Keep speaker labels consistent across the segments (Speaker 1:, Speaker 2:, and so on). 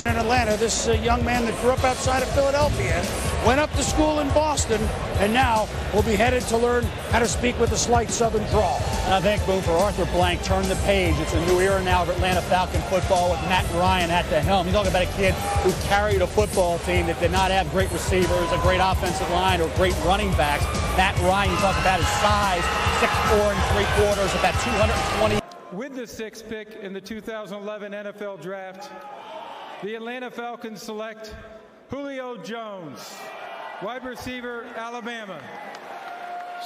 Speaker 1: In Atlanta, this young man that grew up outside of Philadelphia went up to school in Boston and now will be headed to learn how to speak with a slight southern drawl.
Speaker 2: And I think, Boom, for Arthur Blank, turn the page. It's a new era now of Atlanta Falcon football with Matt Ryan at the helm. You're talking about a kid who carried a football team that did not have great receivers, a great offensive line, or great running backs. Matt Ryan, you talk about his size, 6'4" and 3/4, about 220.
Speaker 3: With the 6th pick in the 2011 NFL Draft, the Atlanta Falcons select Julio Jones, wide receiver, Alabama.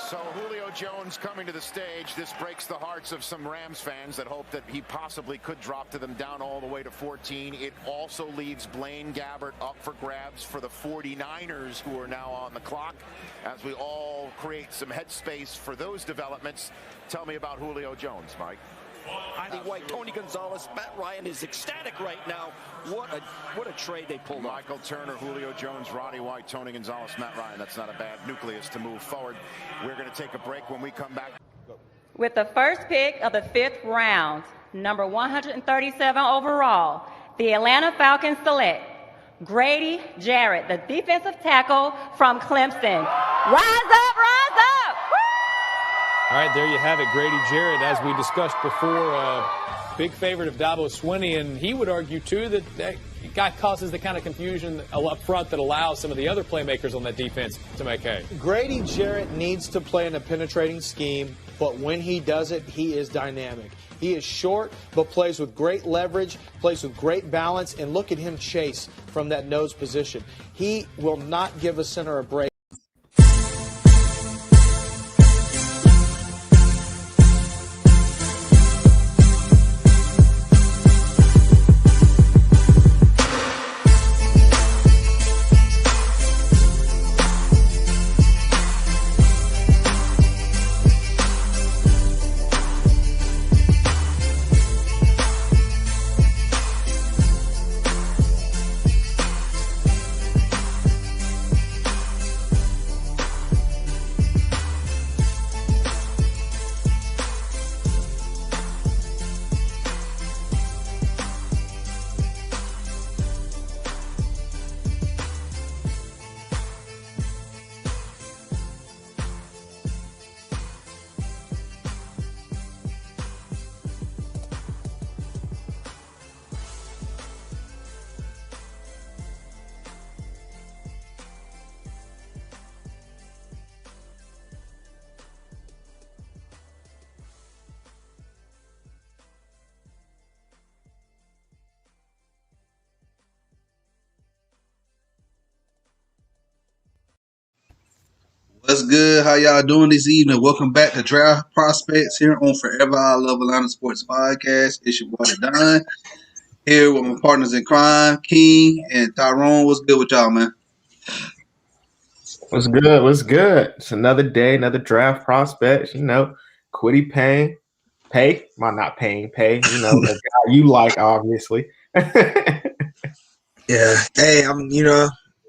Speaker 4: So Julio Jones coming to the stage. This breaks the hearts of some Rams fans that hope that he possibly could drop to them down all the way to 14. It also leaves Blaine Gabbert up for grabs for the 49ers, who are now on the clock, as we all create some headspace for those developments. Tell me about Julio Jones, Mike.
Speaker 5: Roddy White, Tony Gonzalez, Matt Ryan is ecstatic right now. What a trade they pulled off.
Speaker 4: Michael Turner, Julio Jones, Roddy White, Tony Gonzalez, Matt Ryan. That's not a bad nucleus to move forward. We're going to take a break. When we come back.
Speaker 6: With the first pick of the 5th round, number 137 overall, the Atlanta Falcons select Grady Jarrett, the defensive tackle from Clemson. Rise up, rise up!
Speaker 7: All right, there you have it, Grady Jarrett, as we discussed before, big favorite of Dabo Swinney, and he would argue, too, that guy causes the kind of confusion up front that allows some of the other playmakers on that defense to make hay.
Speaker 8: Grady Jarrett needs to play in a penetrating scheme, but when he does it, he is dynamic. He is short, but plays with great leverage, plays with great balance, and look at him chase from that nose position. He will not give a center a break.
Speaker 9: What's good? How y'all doing this evening? Welcome back to Draft Prospects here on Forever I Love Atlanta Sports Podcast. It's your boy Don here with my partners in crime, King and Tyrone. What's good with y'all, man?
Speaker 10: What's good? What's good? It's another day, another Draft Prospects. You know, Kwity Paye, well, not Paye. You know, the guy you like, obviously.
Speaker 11: Yeah. Hey,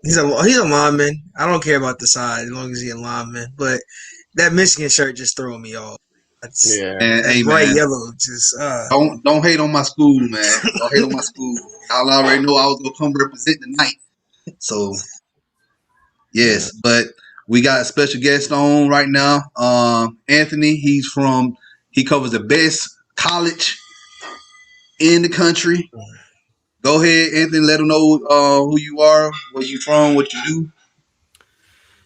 Speaker 11: he's a lineman. I don't care about the side as long as he's a lineman. But that Michigan shirt just throwing me off. That's,
Speaker 9: And, hey,
Speaker 11: bright
Speaker 9: man,
Speaker 11: yellow. Just
Speaker 9: don't hate on my school, man. Don't hate on my school. Y'all already know I was gonna come represent tonight. So yes, but we got a special guest on right now. Anthony. He covers the best college in the country. Go ahead, Anthony. Let them know who you are, where you from, what you do.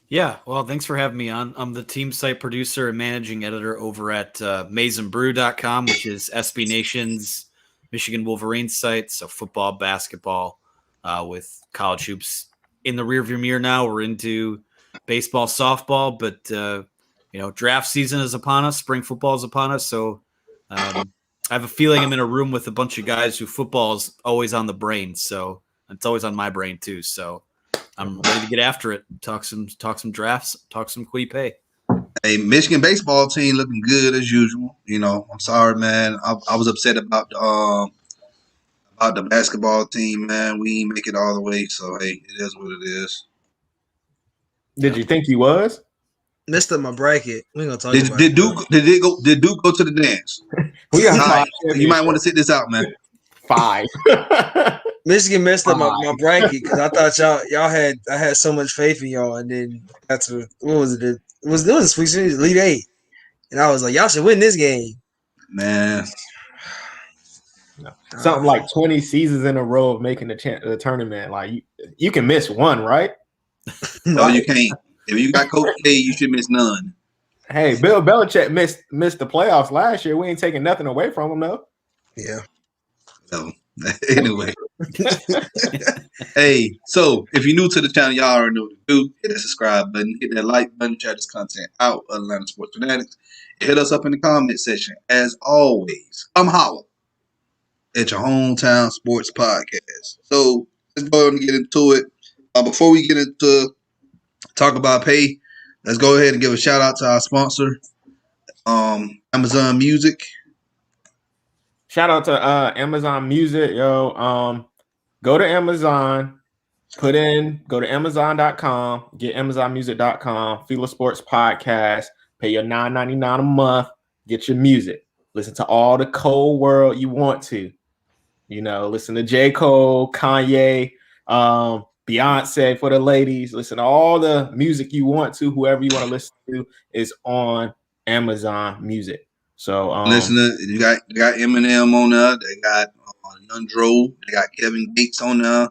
Speaker 12: Yeah, well, thanks for having me on. I'm the team site producer and managing editor over at maizeandbrew.com, which is SB Nation's Michigan Wolverines site. So football, basketball, with college hoops in the rearview mirror now. We're into baseball, softball, but draft season is upon us. Spring football is upon us. So I have a feeling I'm in a room with a bunch of guys who football is always on the brain. So it's always on my brain too. So I'm ready to get after it. Talk some drafts. Talk some Kwity Paye.
Speaker 9: Hey, Michigan baseball team looking good as usual. I'm sorry, man. I was upset about the basketball team, man. We didn't make it all the way. So hey, it is what it is.
Speaker 10: Did you think he was?
Speaker 11: Missed up my bracket. We gonna talk about
Speaker 9: Did Duke go to the dance?
Speaker 10: We got 5.
Speaker 9: You might want to sit this out, man.
Speaker 10: 5.
Speaker 11: Michigan messed up my bracket because I thought I had so much faith in y'all, and then that's what was it? It was Sweet 16, Elite Eight, and I was like, y'all should win this game,
Speaker 9: man.
Speaker 10: Something like 20 seasons in a row of making the tournament. Like you can miss one, right?
Speaker 9: No, you can't. If you got Coach K, you should miss none.
Speaker 10: Hey, Bill Belichick missed the playoffs last year. We ain't taking nothing away from him, though.
Speaker 11: Yeah.
Speaker 9: So anyway, hey, so if you're new to the channel, y'all already know what to do. Hit that subscribe button, hit that like button, share this content out of Atlanta Sports Fanatics. Hit us up in the comment section. As always, I'm holla at your hometown sports podcast. So let's go ahead and get into it. Before we get into talk about pay, let's go ahead and give a shout out to our sponsor, Amazon Music.
Speaker 10: Shout out to Amazon Music, yo. Go to Amazon, go to Amazon.com, get AmazonMusic.com, FILA Sports Podcast, pay your $9.99 a month, get your music. Listen to all the Cole world you want to. You know, listen to J. Cole, Kanye, Beyonce for the ladies. Listen to all the music you want to. Whoever you want to listen to is on Amazon Music. So
Speaker 9: listen to you got Eminem on there. They got Young Dro. They got Kevin Gates on there.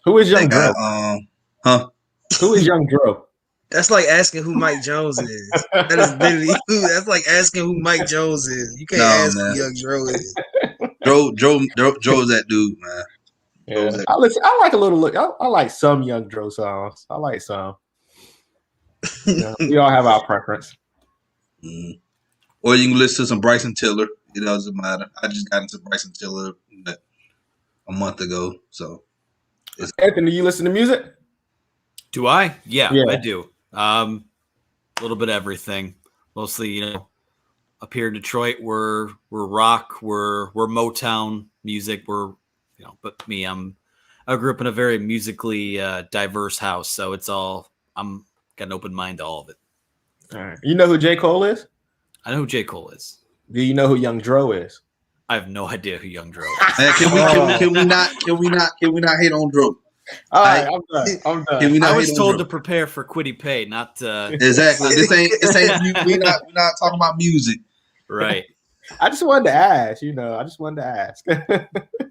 Speaker 10: Who is Young Dro? Who is Young Dro?
Speaker 11: That's like asking who Mike Jones is. That is literally that's like asking who Mike Jones is. You can't ask who Young Dro is. Dro's that dude, man.
Speaker 10: Yeah. I like a little look. I like some Young Dro songs. I like some. We all have our preference.
Speaker 9: Mm. Or you can listen to some Bryson Tiller. It doesn't matter. I just got into Bryson Tiller a month ago. So,
Speaker 10: Anthony, you listen to music?
Speaker 12: Do I? Yeah. I do. A little bit of everything. Mostly, up here in Detroit, we're rock, we're Motown music. But me, I grew up in a very musically diverse house, so I'm got an open mind to all of it.
Speaker 10: All right. You know who J. Cole is?
Speaker 12: I know who J. Cole is.
Speaker 10: Do you know who Young Dro is?
Speaker 12: I have no idea who Young Dro is.
Speaker 9: Can we not hate on Dro?
Speaker 10: All right, I'm done.
Speaker 12: I was told to prepare for Kwity Paye, not
Speaker 9: exactly. This ain't we're not talking about music.
Speaker 12: Right.
Speaker 10: I just wanted to ask, I just wanted to ask.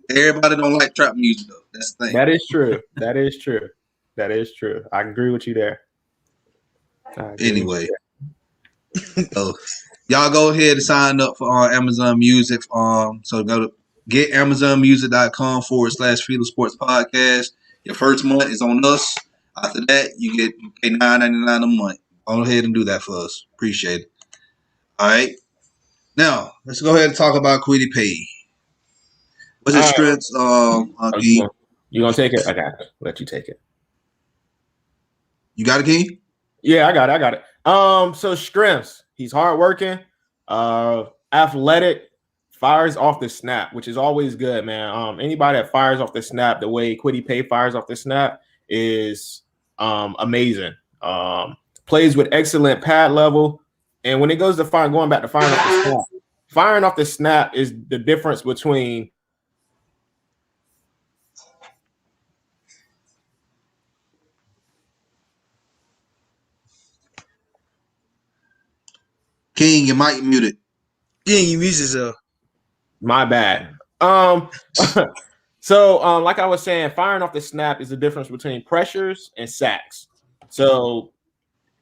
Speaker 9: Everybody don't like trap music though. That's the thing.
Speaker 10: That is true. I agree with you there.
Speaker 9: Anyway. So y'all go ahead and sign up for Amazon Music. So go to getamazonmusic.com/FILA Sports Podcast. Your first month is on us. After that, you pay $9.99 a month. Go ahead and do that for us. Appreciate it. All right. Now let's go ahead and talk about Kwity Paye. What's his strengths?
Speaker 10: You gonna take it? I got it. Let you take it.
Speaker 9: You got it, King?
Speaker 10: Yeah, I got it. So strengths. He's hardworking, athletic, fires off the snap, which is always good, man. Anybody that fires off the snap the way Kwity Paye fires off the snap is amazing. Plays with excellent pad level, and when it goes to going back to firing off the snap, firing off the snap is the difference between
Speaker 9: King, your mic muted.
Speaker 11: King, you muted yourself.
Speaker 10: My bad. So like I was saying, firing off the snap is the difference between pressures and sacks. So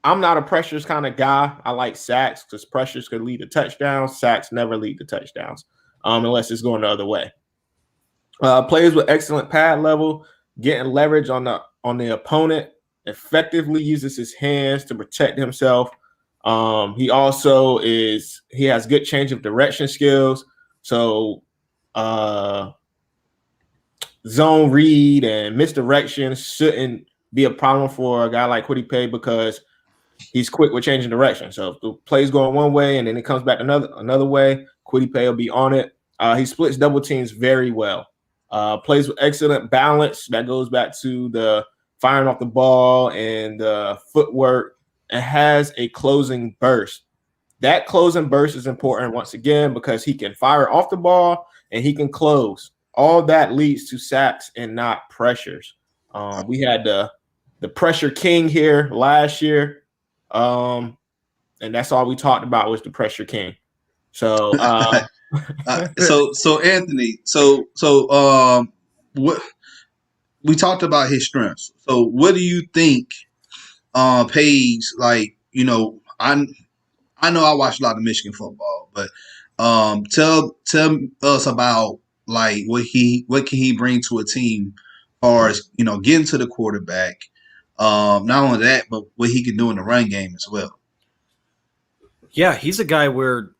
Speaker 10: I'm not a pressures kind of guy. I like sacks because pressures could lead to touchdowns. Sacks never lead to touchdowns unless it's going the other way. Plays with excellent pad level, getting leverage on the opponent, effectively uses his hands to protect himself. He also has good change of direction skills. So zone read and misdirection shouldn't be a problem for a guy like Kwity Paye because he's quick with changing direction. So if the play's going one way and then it comes back another way, Kwity Paye will be on it. He splits double teams very well. Plays with excellent balance. That goes back to the firing off the ball and the footwork. And has a closing burst. That closing burst is important once again because he can fire off the ball and he can close. all that leads to sacks and not pressures. We had the pressure king here last year, and that's all we talked about was the pressure king. So,
Speaker 9: so Anthony, what we talked about his strengths. So, what do you think Paye's like? I know I watch a lot of Michigan football, but tell us about like what can he bring to a team, as far as getting to the quarterback. Not only that, but what he can do in the run game as well.
Speaker 12: Yeah, he's a guy where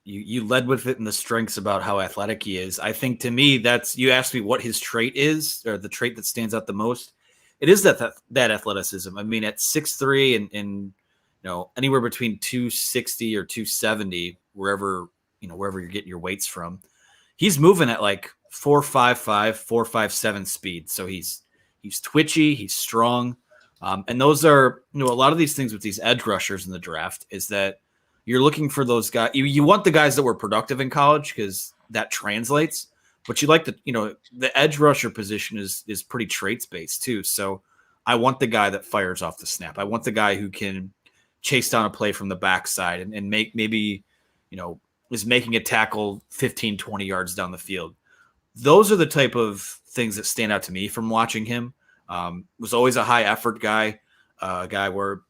Speaker 12: you led with it in the strengths about how athletic he is. I think to me you asked me what his trait is, or the trait that stands out the most. It is that athleticism. I mean, at 6'3" and anywhere between 260 or 270, wherever you're getting your weights from, he's moving at like 4.55, 4.57 speed. So he's twitchy, he's strong. And those are, a lot of these things with these edge rushers in the draft is that you're looking for those guys. You want the guys that were productive in college because that translates, but you like the edge rusher position is pretty traits based too. So I want the guy that fires off the snap. I want the guy who can chase down a play from the backside and maybe is making a tackle 15, 20 yards down the field. Those are the type of things that stand out to me from watching him. Was always a high effort guy, a guy where,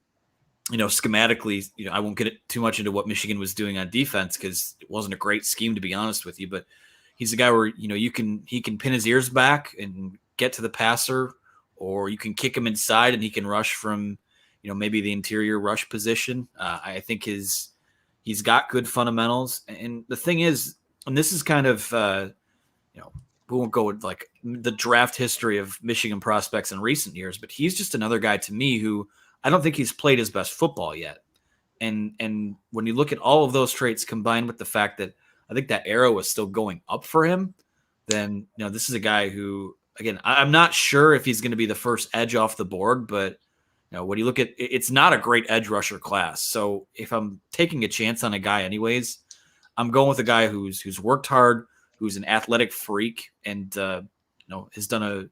Speaker 12: schematically, I won't get too much into what Michigan was doing on defense because it wasn't a great scheme, to be honest with you, but he's a guy where, he can pin his ears back and get to the passer, or you can kick him inside and he can rush from, maybe the interior rush position. I think he's got good fundamentals. And the thing is, and this is kind of, we won't go with like the draft history of Michigan prospects in recent years, but he's just another guy to me who I don't think he's played his best football yet. And when you look at all of those traits combined with the fact that I think that arrow is still going up for him, then, this is a guy who, again, I'm not sure if he's going to be the first edge off the board, but when you look at it's not a great edge rusher class. So if I'm taking a chance on a guy anyways, I'm going with a guy who's worked hard, who's an athletic freak, and has done a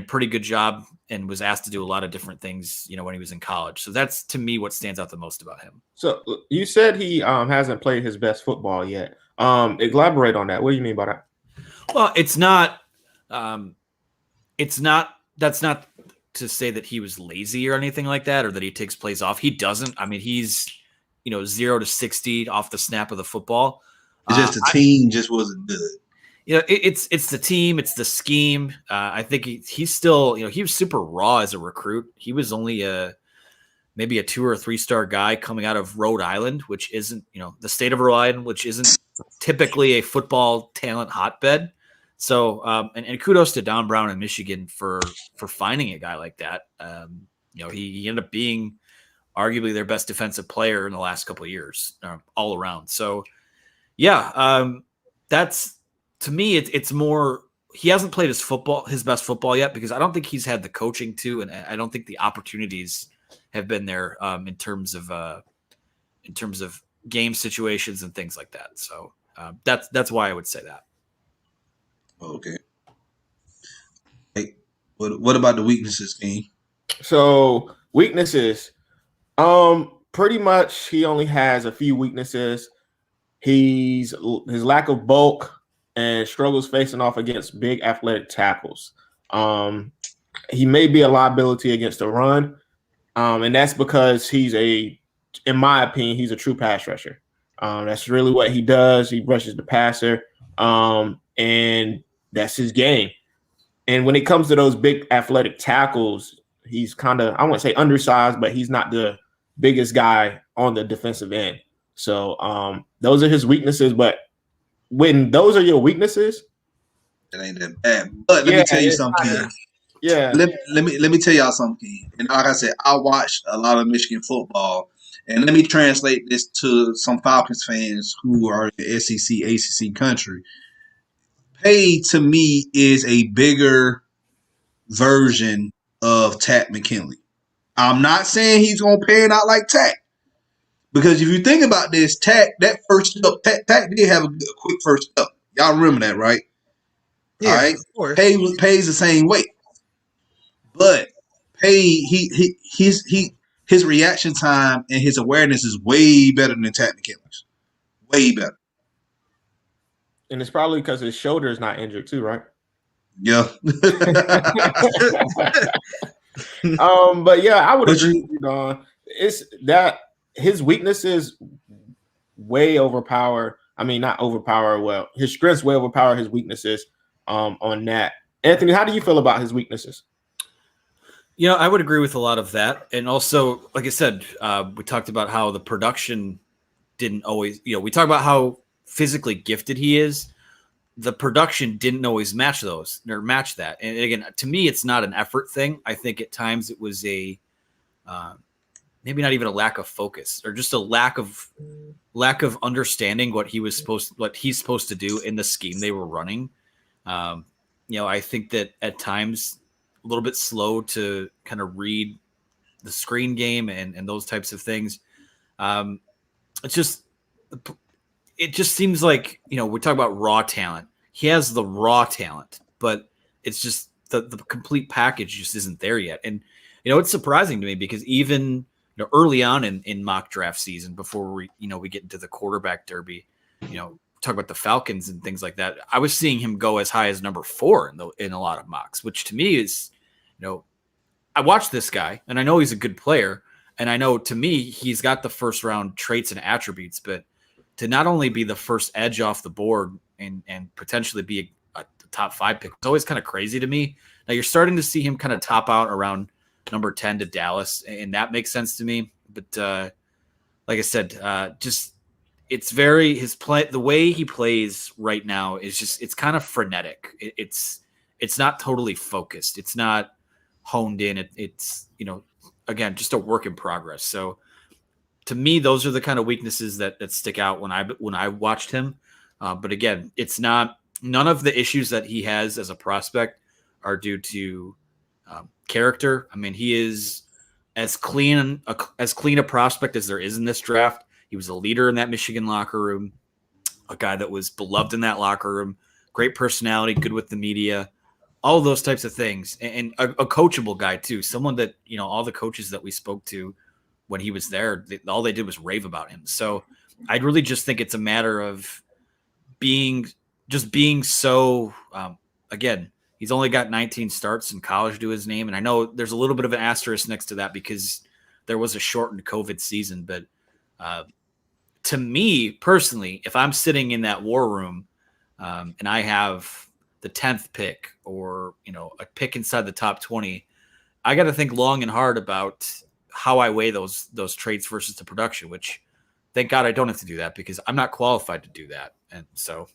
Speaker 12: pretty good job and was asked to do a lot of different things, when he was in college. So that's, to me, what stands out the most about him.
Speaker 10: So you said he hasn't played his best football yet. Elaborate on that. What do you mean by that?
Speaker 12: Well, that's not to say that he was lazy or anything like that, or that he takes plays off. He doesn't. I mean, he's, 0 to 60 off the snap of the football.
Speaker 9: It's just the team just wasn't good.
Speaker 12: It's the team, it's the scheme. I think he's still, he was super raw as a recruit. He was only maybe a 2 or 3 star guy coming out of Rhode Island, which isn't, the state of Rhode Island, which isn't typically a football talent hotbed. So, and kudos to Don Brown in Michigan for finding a guy like that. He ended up being arguably their best defensive player in the last couple of years, all around. So, yeah, that's, to me, it's more, he hasn't played his best football yet, because I don't think he's had the coaching to, and I don't think the opportunities have been there in terms of game situations and things like that. So that's why I would say that.
Speaker 9: Okay. Hey, what about the weaknesses, King?
Speaker 10: So weaknesses, pretty much he only has a few weaknesses. His lack of bulk and struggles facing off against big athletic tackles. He may be a liability against the run, and that's because in my opinion, he's a true pass rusher. That's really what he does. He rushes the passer, and that's his game. And when it comes to those big athletic tackles, he's kind of, I wouldn't say undersized, but he's not the biggest guy on the defensive end. So those are his weaknesses. But when those are your weaknesses,
Speaker 9: it ain't that bad. But let me tell you something.
Speaker 10: Yeah.
Speaker 9: Let me tell y'all something. And like I said, I watched a lot of Michigan football. And let me translate this to some Falcons fans who are in SEC, ACC country. Paye, to me, is a bigger version of Tack McKinley. I'm not saying he's going to pan out like Tack. Because if you think about this, Tack, that first step, Tack did have a quick first step. Y'all remember that, right?
Speaker 11: Yeah,
Speaker 9: all right,
Speaker 11: of course.
Speaker 9: Paye's the same way, but Paye his reaction time and his awareness is way better than Technicolor's. Way better.
Speaker 10: And it's probably because his shoulder is not injured too, right?
Speaker 9: Yeah.
Speaker 10: But yeah, I would agree with you, Don. It's that his weaknesses way overpower. I mean, not overpower. Well, his strengths way overpower his weaknesses. On that, Anthony, how do you feel about his weaknesses?
Speaker 12: I would agree with a lot of that, and also, like I said, we talked about how the production didn't always. We talked about how physically gifted he is. The production didn't always match that. And again, to me, it's not an effort thing. I think at times it was a maybe not even a lack of focus, or just a lack of understanding what he's supposed to do in the scheme they were running. I think that at times a little bit slow to kind of read the screen game and those types of things. It just seems like, we talk about raw talent. He has the raw talent, but it's just the complete package just isn't there yet. And, it's surprising to me because even, early on in mock draft season, before we get into the quarterback derby, talk about the Falcons and things like that, I was seeing him go as high as number 4 in a lot of mocks, which to me is, I watched this guy and I know he's a good player. And I know to me, he's got the first round traits and attributes, but to not only be the first edge off the board and potentially be a top 5 pick, it's always kind of crazy to me. Now you're starting to see him kind of top out around number 10 to Dallas, and that makes sense to me. But like I said, just it's very the way he plays right now is just, it's kind of frenetic. It's not totally focused. It's not honed in. It's again, just a work in progress. So to me, those are the kind of weaknesses that stick out when I watched him. But again, it's none of the issues that he has as a prospect are due to character. I mean, he is as clean a prospect as there is in this draft. He was a leader in that Michigan locker room, a guy that was beloved in that locker room, great personality, good with the media, all of those types of things, and a coachable guy too. Someone that, all the coaches that we spoke to when he was there, all they did was rave about him. So I really just think it's a matter of being so, again, he's only got 19 starts in college to his name. And I know there's a little bit of an asterisk next to that because there was a shortened COVID season. But to me personally, if I'm sitting in that war room and I have the 10th pick or, a pick inside the top 20, I got to think long and hard about how I weigh those traits versus the production, which thank God I don't have to do that because I'm not qualified to do that. And so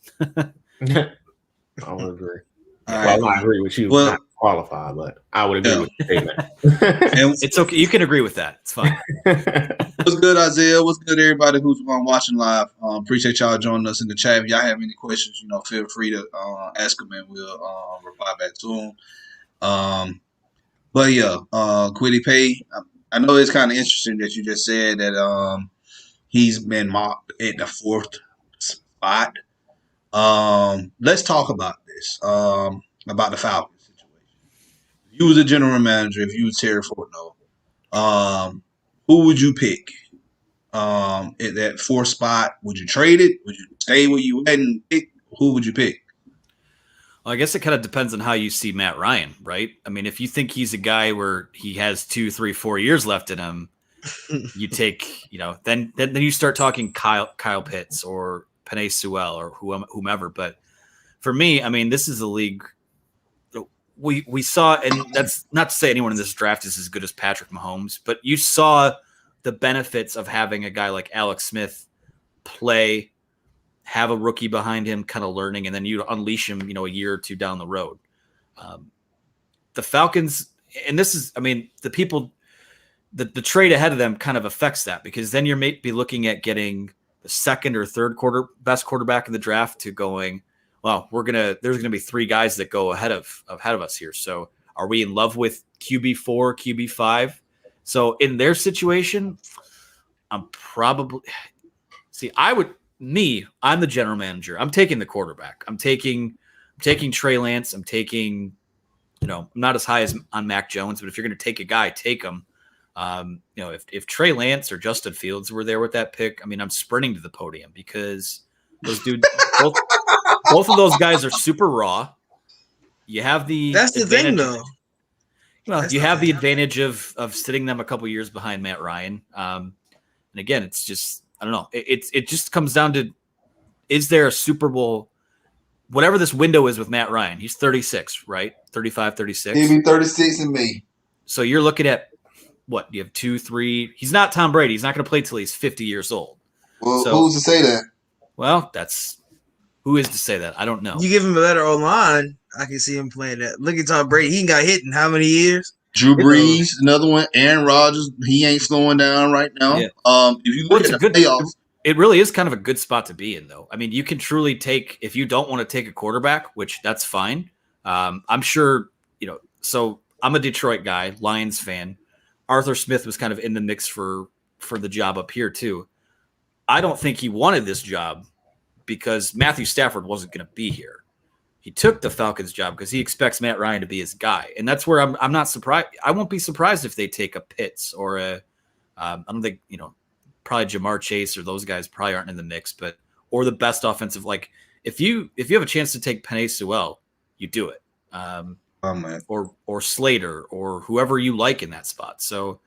Speaker 10: I would agree. Well, I agree with you. Well, not qualified, but I would agree with the statement.
Speaker 12: It's okay. You can agree with that. It's fine.
Speaker 9: What's good, Isaiah? What's good, everybody who's watching live? Appreciate y'all joining us in the chat. If y'all have any questions, feel free to ask them and we'll reply back to them. But yeah, Kwity Paye, I know it's kind of interesting that you just said that he's been mocked at the 4th spot. Let's talk about this, about the Falcons situation. If you was a general manager, if you was Terry Fortno, who would you pick at that 4th spot? Would you trade it? Would you stay where you went and pick? Who would you pick?
Speaker 12: Well, I guess it kind of depends on how you see Matt Ryan, right? I mean, if you think he's a guy where he has 2, 3, 4 years left in him, you take, then you start talking Kyle Pitts or Penei Sewell or whomever. But for me, I mean, this is a league we saw, and that's not to say anyone in this draft is as good as Patrick Mahomes, but you saw the benefits of having a guy like Alex Smith play, have a rookie behind him kind of learning, and then you unleash him, a year or two down the road. The Falcons, and this is, I mean, the people, the trade ahead of them kind of affects that because then you may be looking at getting the 2nd or 3rd best quarterback in the draft to going, well, there's going to be 3 guys that go ahead of us here. So are we in love with QB4, QB5? So in their situation, I'm probably I'm the general manager. I'm taking the quarterback. I'm taking taking Trey Lance. I'm taking, I'm not as high as on Mac Jones, but if you're going to take a guy, take him. If Trey Lance or Justin Fields were there with that pick, I mean, I'm sprinting to the podium because those dudes, both of those guys are super raw. You have
Speaker 11: That's the thing, though.
Speaker 12: Well, you have the advantage of sitting them a couple years behind Matt Ryan. And again, it's just, I don't know. It just comes down to, is there a Super Bowl, whatever this window is with Matt Ryan? He's 36, right? 35, 36.
Speaker 9: He'll be 36 in May.
Speaker 12: So you're looking at what? You have 2, 3. He's not Tom Brady. He's not going to play till he's 50 years old.
Speaker 9: Well, who's to say that?
Speaker 12: Well, who is to say that? I don't know.
Speaker 11: You give him a better O-line, I can see him playing that. Look at Tom Brady. He got hit in how many years?
Speaker 9: Drew Brees, another one. Aaron Rodgers, he ain't slowing down right now.
Speaker 12: Yeah.
Speaker 9: If you look at the playoffs,
Speaker 12: it really is kind of a good spot to be in, though. I mean, you can truly take, if you don't want to take a quarterback, which that's fine. I'm sure, so I'm a Detroit guy, Lions fan. Arthur Smith was kind of in the mix for the job up here, too. I don't think he wanted this job because Matthew Stafford wasn't going to be here. He took the Falcons job because he expects Matt Ryan to be his guy. And that's where I'm not surprised. I won't be surprised if they take a Pitts or I don't think, probably Jamar Chase or those guys probably aren't in the mix, or the best offensive. Like if you have a chance to take Penei Sewell, you do it. Or Slater or whoever you like in that spot. So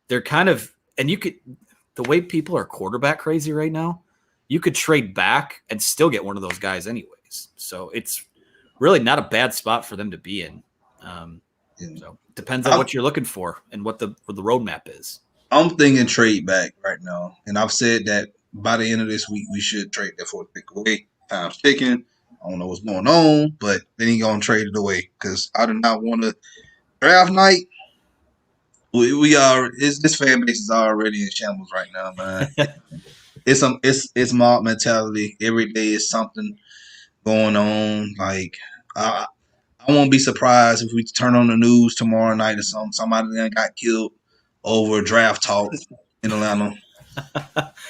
Speaker 12: they're kind of, and the way people are quarterback crazy right now, you could trade back and still get one of those guys anyways. So it's really not a bad spot for them to be in. So it depends on what you're looking for and what the roadmap is.
Speaker 9: I'm thinking trade back right now. And I've said that by the end of this week, we should trade that for a pick away. Time's ticking. I don't know what's going on, but then he's going to trade it away because I do not want to draft night. This fan base is already in shambles right now, man. It's mob mentality. Every day is something going on. Like I won't be surprised if we turn on the news tomorrow night or something. Somebody then got killed over draft talk in Atlanta.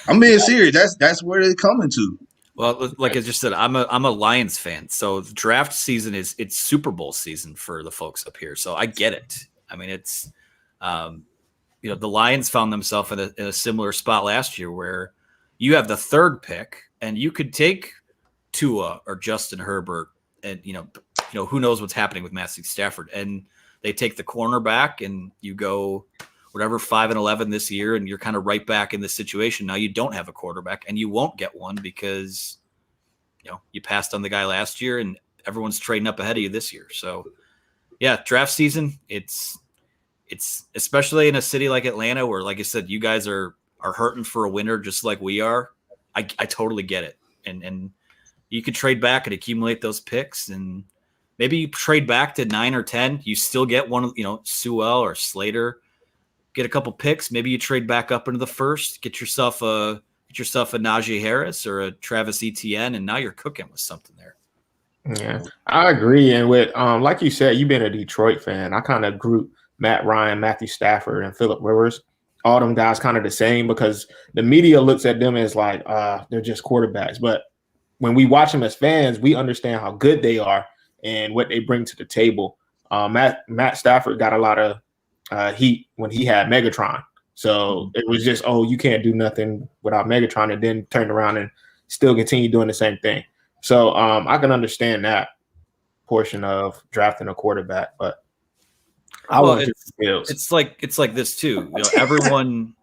Speaker 9: I'm being serious. That's where they're coming to.
Speaker 12: Well, like I just said, I'm a Lions fan, so the draft season it's Super Bowl season for the folks up here. So I get it. I mean, it's the Lions found themselves in a similar spot last year where you have the third pick and you could take Tua or Justin Herbert, and who knows what's happening with Matthew Stafford, and they take the cornerback and you go whatever 5-11 this year, and you're kind of right back in this situation. Now you don't have a quarterback, and you won't get one because you passed on the guy last year, and everyone's trading up ahead of you this year. So yeah, draft season, it's especially in a city like Atlanta where, like I said, you guys are hurting for a winner just like we are. I totally get it, and you could trade back and accumulate those picks, and maybe you trade back to 9 or 10. You still get one, Sewell or Slater. Get a couple picks. Maybe you trade back up into the first. Get yourself a Najee Harris or a Travis Etienne, and now you're cooking with something there.
Speaker 10: Yeah, I agree. And with like you said, you've been a Detroit fan. I kind of group Matt Ryan, Matthew Stafford, and Phillip Rivers. All them guys kind of the same because the media looks at them as like they're just quarterbacks. But when we watch them as fans, we understand how good they are and what they bring to the table. Matt Stafford got a lot of heat when he had Megatron. So it was just, you can't do nothing without Megatron, and then turned around and still continue doing the same thing. So I can understand that portion of drafting a quarterback, but
Speaker 12: it's like this too.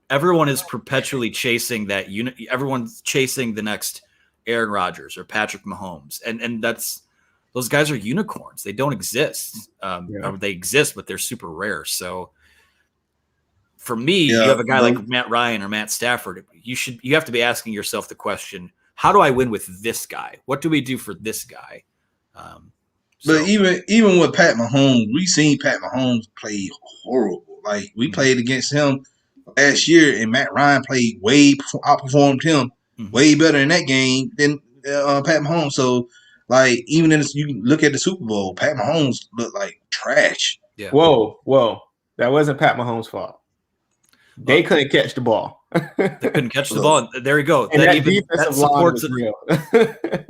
Speaker 12: Everyone is perpetually chasing that everyone's chasing the next Aaron Rodgers or Patrick Mahomes. And those guys are unicorns. They don't exist. Or they exist, but they're super rare. So for me, you have a guy like Matt Ryan or Matt Stafford. You have to be asking yourself the question, how do I win with this guy? What do we do for this guy?
Speaker 9: But even with Pat Mahomes, we seen Pat Mahomes play horrible. Like we played against him last year, and Matt Ryan played outperformed him way better in that game than Pat Mahomes. So like even you look at the Super Bowl, Pat Mahomes looked like trash.
Speaker 10: Yeah. Whoa, that wasn't Pat Mahomes' fault. They couldn't catch the ball.
Speaker 12: They couldn't catch the ball. There you go.
Speaker 10: And that
Speaker 12: supports it.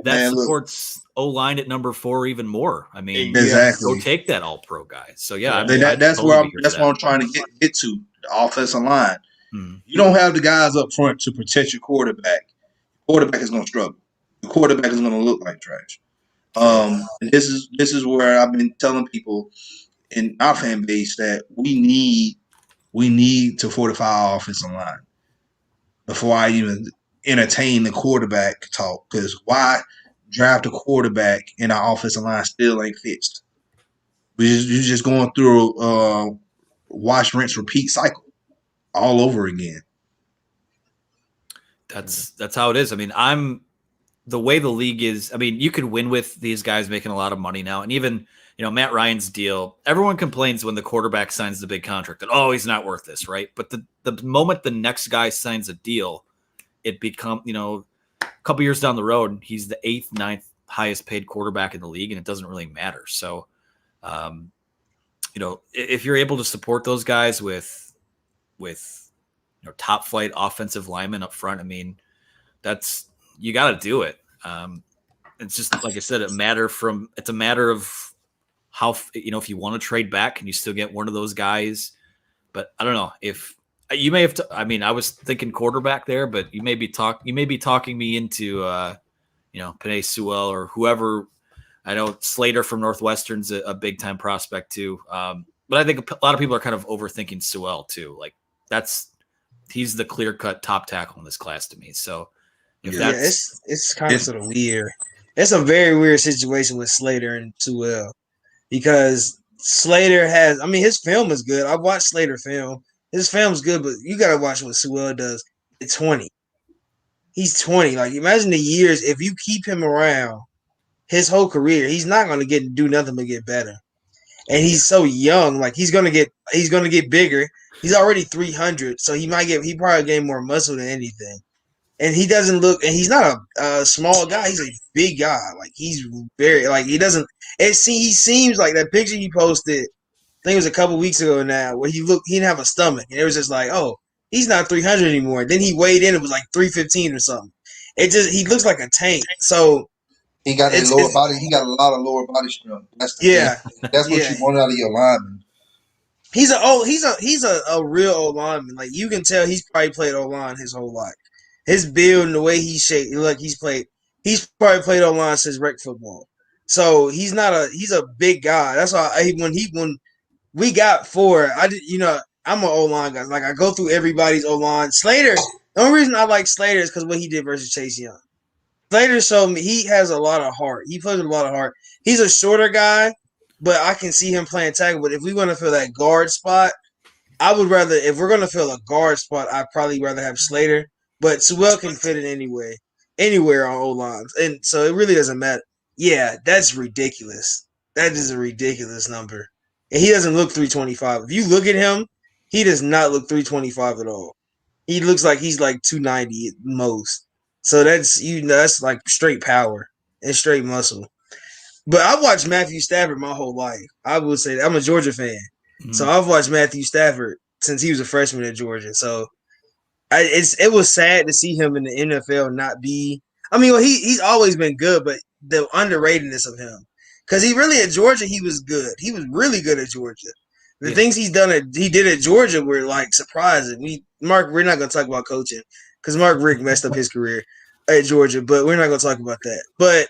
Speaker 12: That supports O-line at number 4 even more. I mean,
Speaker 9: Exactly.
Speaker 12: go take that all-pro guy. So, yeah. I
Speaker 9: mean,
Speaker 12: mean,
Speaker 9: that's
Speaker 12: totally
Speaker 9: what I'm trying to get to, the offensive line.
Speaker 12: Hmm.
Speaker 9: You don't have the guys up front to protect your quarterback. Quarterback is going to struggle. The quarterback is going to look like trash. And this is where I've been telling people in our fan base that we need to fortify our offensive line before I even entertain the quarterback talk. Because why draft a quarterback and our offensive line still ain't fixed? You're just going through a wash, rinse, repeat cycle all over again.
Speaker 12: That's how it is. I mean, the way the league is. I mean, you could win with these guys making a lot of money now, and even Matt Ryan's deal. Everyone complains when the quarterback signs the big contract that he's not worth this, right? But the moment the next guy signs a deal, it becomes a couple years down the road, he's the 8th, 9th highest paid quarterback in the league, and it doesn't really matter. So, if you're able to support those guys with top flight offensive linemen up front, I mean, you got to do it. It's just, like I said, it's a matter of how, if you want to trade back, can you still get one of those guys? But I don't know if you may have I mean, I was thinking quarterback there, but you may be talking me into, Penei Sewell or whoever. I know Slater from Northwestern's a big time prospect too. But I think a lot of people are kind of overthinking Sewell too. Like he's the clear cut top tackle in this class to me. So
Speaker 11: it's kind of sort of weird. It's a very weird situation with Slater and Sewell because Slater his film is good. I watched Slater film. His film's good, but you got to watch what Sewell does at 20. He's 20. Like, imagine the years if you keep him around his whole career, he's not going to do nothing but get better. And he's so young. Like, he's going to get bigger. He's already 300, so he probably gain more muscle than anything. And he doesn't look, and he's not a small guy. He's a big guy. Like, he's very, like, he seems like that picture he posted, I think it was a couple weeks ago now, where he didn't have a stomach. And it was just like, he's not 300 anymore. Then he weighed in, it was like 315 or something. He looks like a tank. So
Speaker 9: he got a lower body. He got a lot of lower body strength. That's what you want out of your lineman.
Speaker 11: He's a real O lineman. Like, you can tell he's probably played O line his whole life. His build and the way he's shaped, like he's probably played O line since rec football. So he's a big guy. That's why when we got 4, I'm an O line guy. Like, I go through everybody's O line. Slater. The only reason I like Slater is because what he did versus Chase Young. Slater showed me he has a lot of heart. He plays with a lot of heart. He's a shorter guy, but I can see him playing tackle. But if we want to fill that guard spot, if we're going to fill a guard spot, I'd probably rather have Slater. But Sewell can fit it anywhere on O-lines. And so it really doesn't matter. Yeah, that's ridiculous. That is a ridiculous number. And he doesn't look 325. If you look at him, he does not look 325 at all. He looks like he's like 290 at most. So that's like straight power and straight muscle. But I've watched Matthew Stafford my whole life. I would say that. I'm a Georgia fan. Mm-hmm. So I've watched Matthew Stafford since he was a freshman at Georgia. So it was sad to see him in the NFL not be. I mean, he's always been good, but the underratedness of him, because he really at Georgia he was good. He was really good at Georgia. The things he did at Georgia were like surprising. We're not going to talk about coaching because Mark Richt messed up his career at Georgia, but we're not going to talk about that. But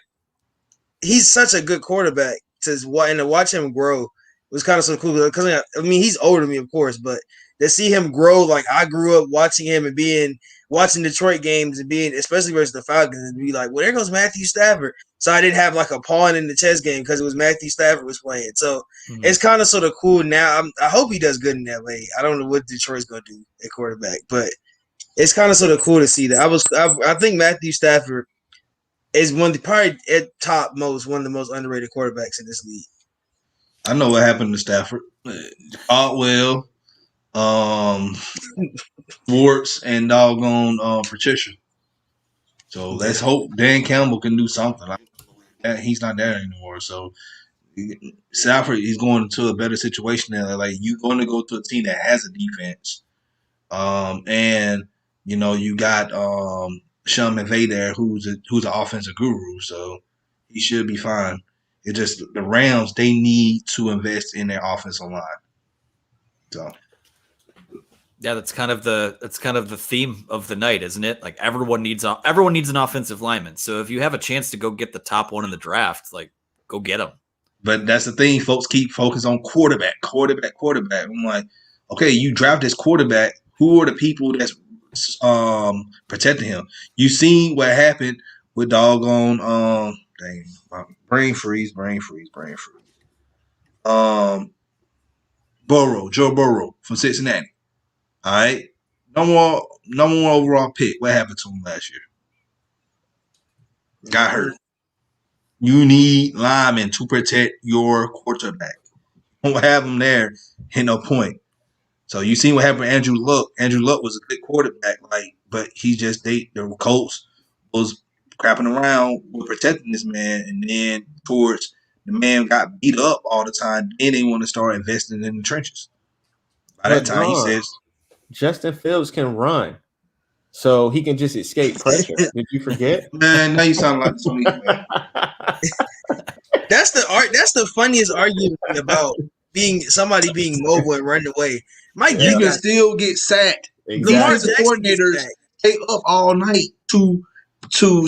Speaker 11: he's such a good quarterback to watch him grow was kind of so cool because I mean he's older than me, of course, but to see him grow, like I grew up watching him and watching Detroit games and being, especially versus the Falcons, and be like, well, there goes Matthew Stafford. So I didn't have like a pawn in the chess game because it was Matthew Stafford was playing. So it's kind of sort of cool now. I hope he does good in LA. I don't know what Detroit's going to do at quarterback, but it's kind of sort of cool to see that. I think Matthew Stafford is probably at top one of the most underrated quarterbacks in this league.
Speaker 9: I know what happened to Stafford. Caldwell, Schwartz, and doggone Patricia. So let's hope Dan Campbell can do something. He's not there anymore. So Stafford is going into a better situation now. Like, you're going to go to a team that has a defense. And you got Sean McVay there, who's an offensive guru. So he should be fine. It's just the Rams, they need to invest in their offensive line. So
Speaker 12: yeah, that's kind of the theme of the night, isn't it? Like everyone needs an offensive lineman. So if you have a chance to go get the top one in the draft, like go get him.
Speaker 9: But that's the thing, folks keep focused on quarterback. I'm like, okay, you draft this quarterback. Who are the people that's protecting him? You seen what happened with doggone brain freeze. Joe Burrow from Cincinnati. All right. Number one overall pick. What happened to him last year? Got hurt. You need linemen to protect your quarterback. Don't have him there, hit no point. So you seen what happened to Andrew Luck. Andrew Luck was a good quarterback, but he just the Colts was crapping around with protecting this man, and then towards the man got beat up all the time. Then they want to start investing in the trenches. By that time, he says
Speaker 10: Justin Fields can run, so he can just escape pressure. Did you forget?
Speaker 9: Man, now you sound like somebody.
Speaker 11: That's the funniest argument about somebody being mobile and running away. You
Speaker 9: can still get sacked.
Speaker 10: Exactly.
Speaker 9: The coordinators stay up all night to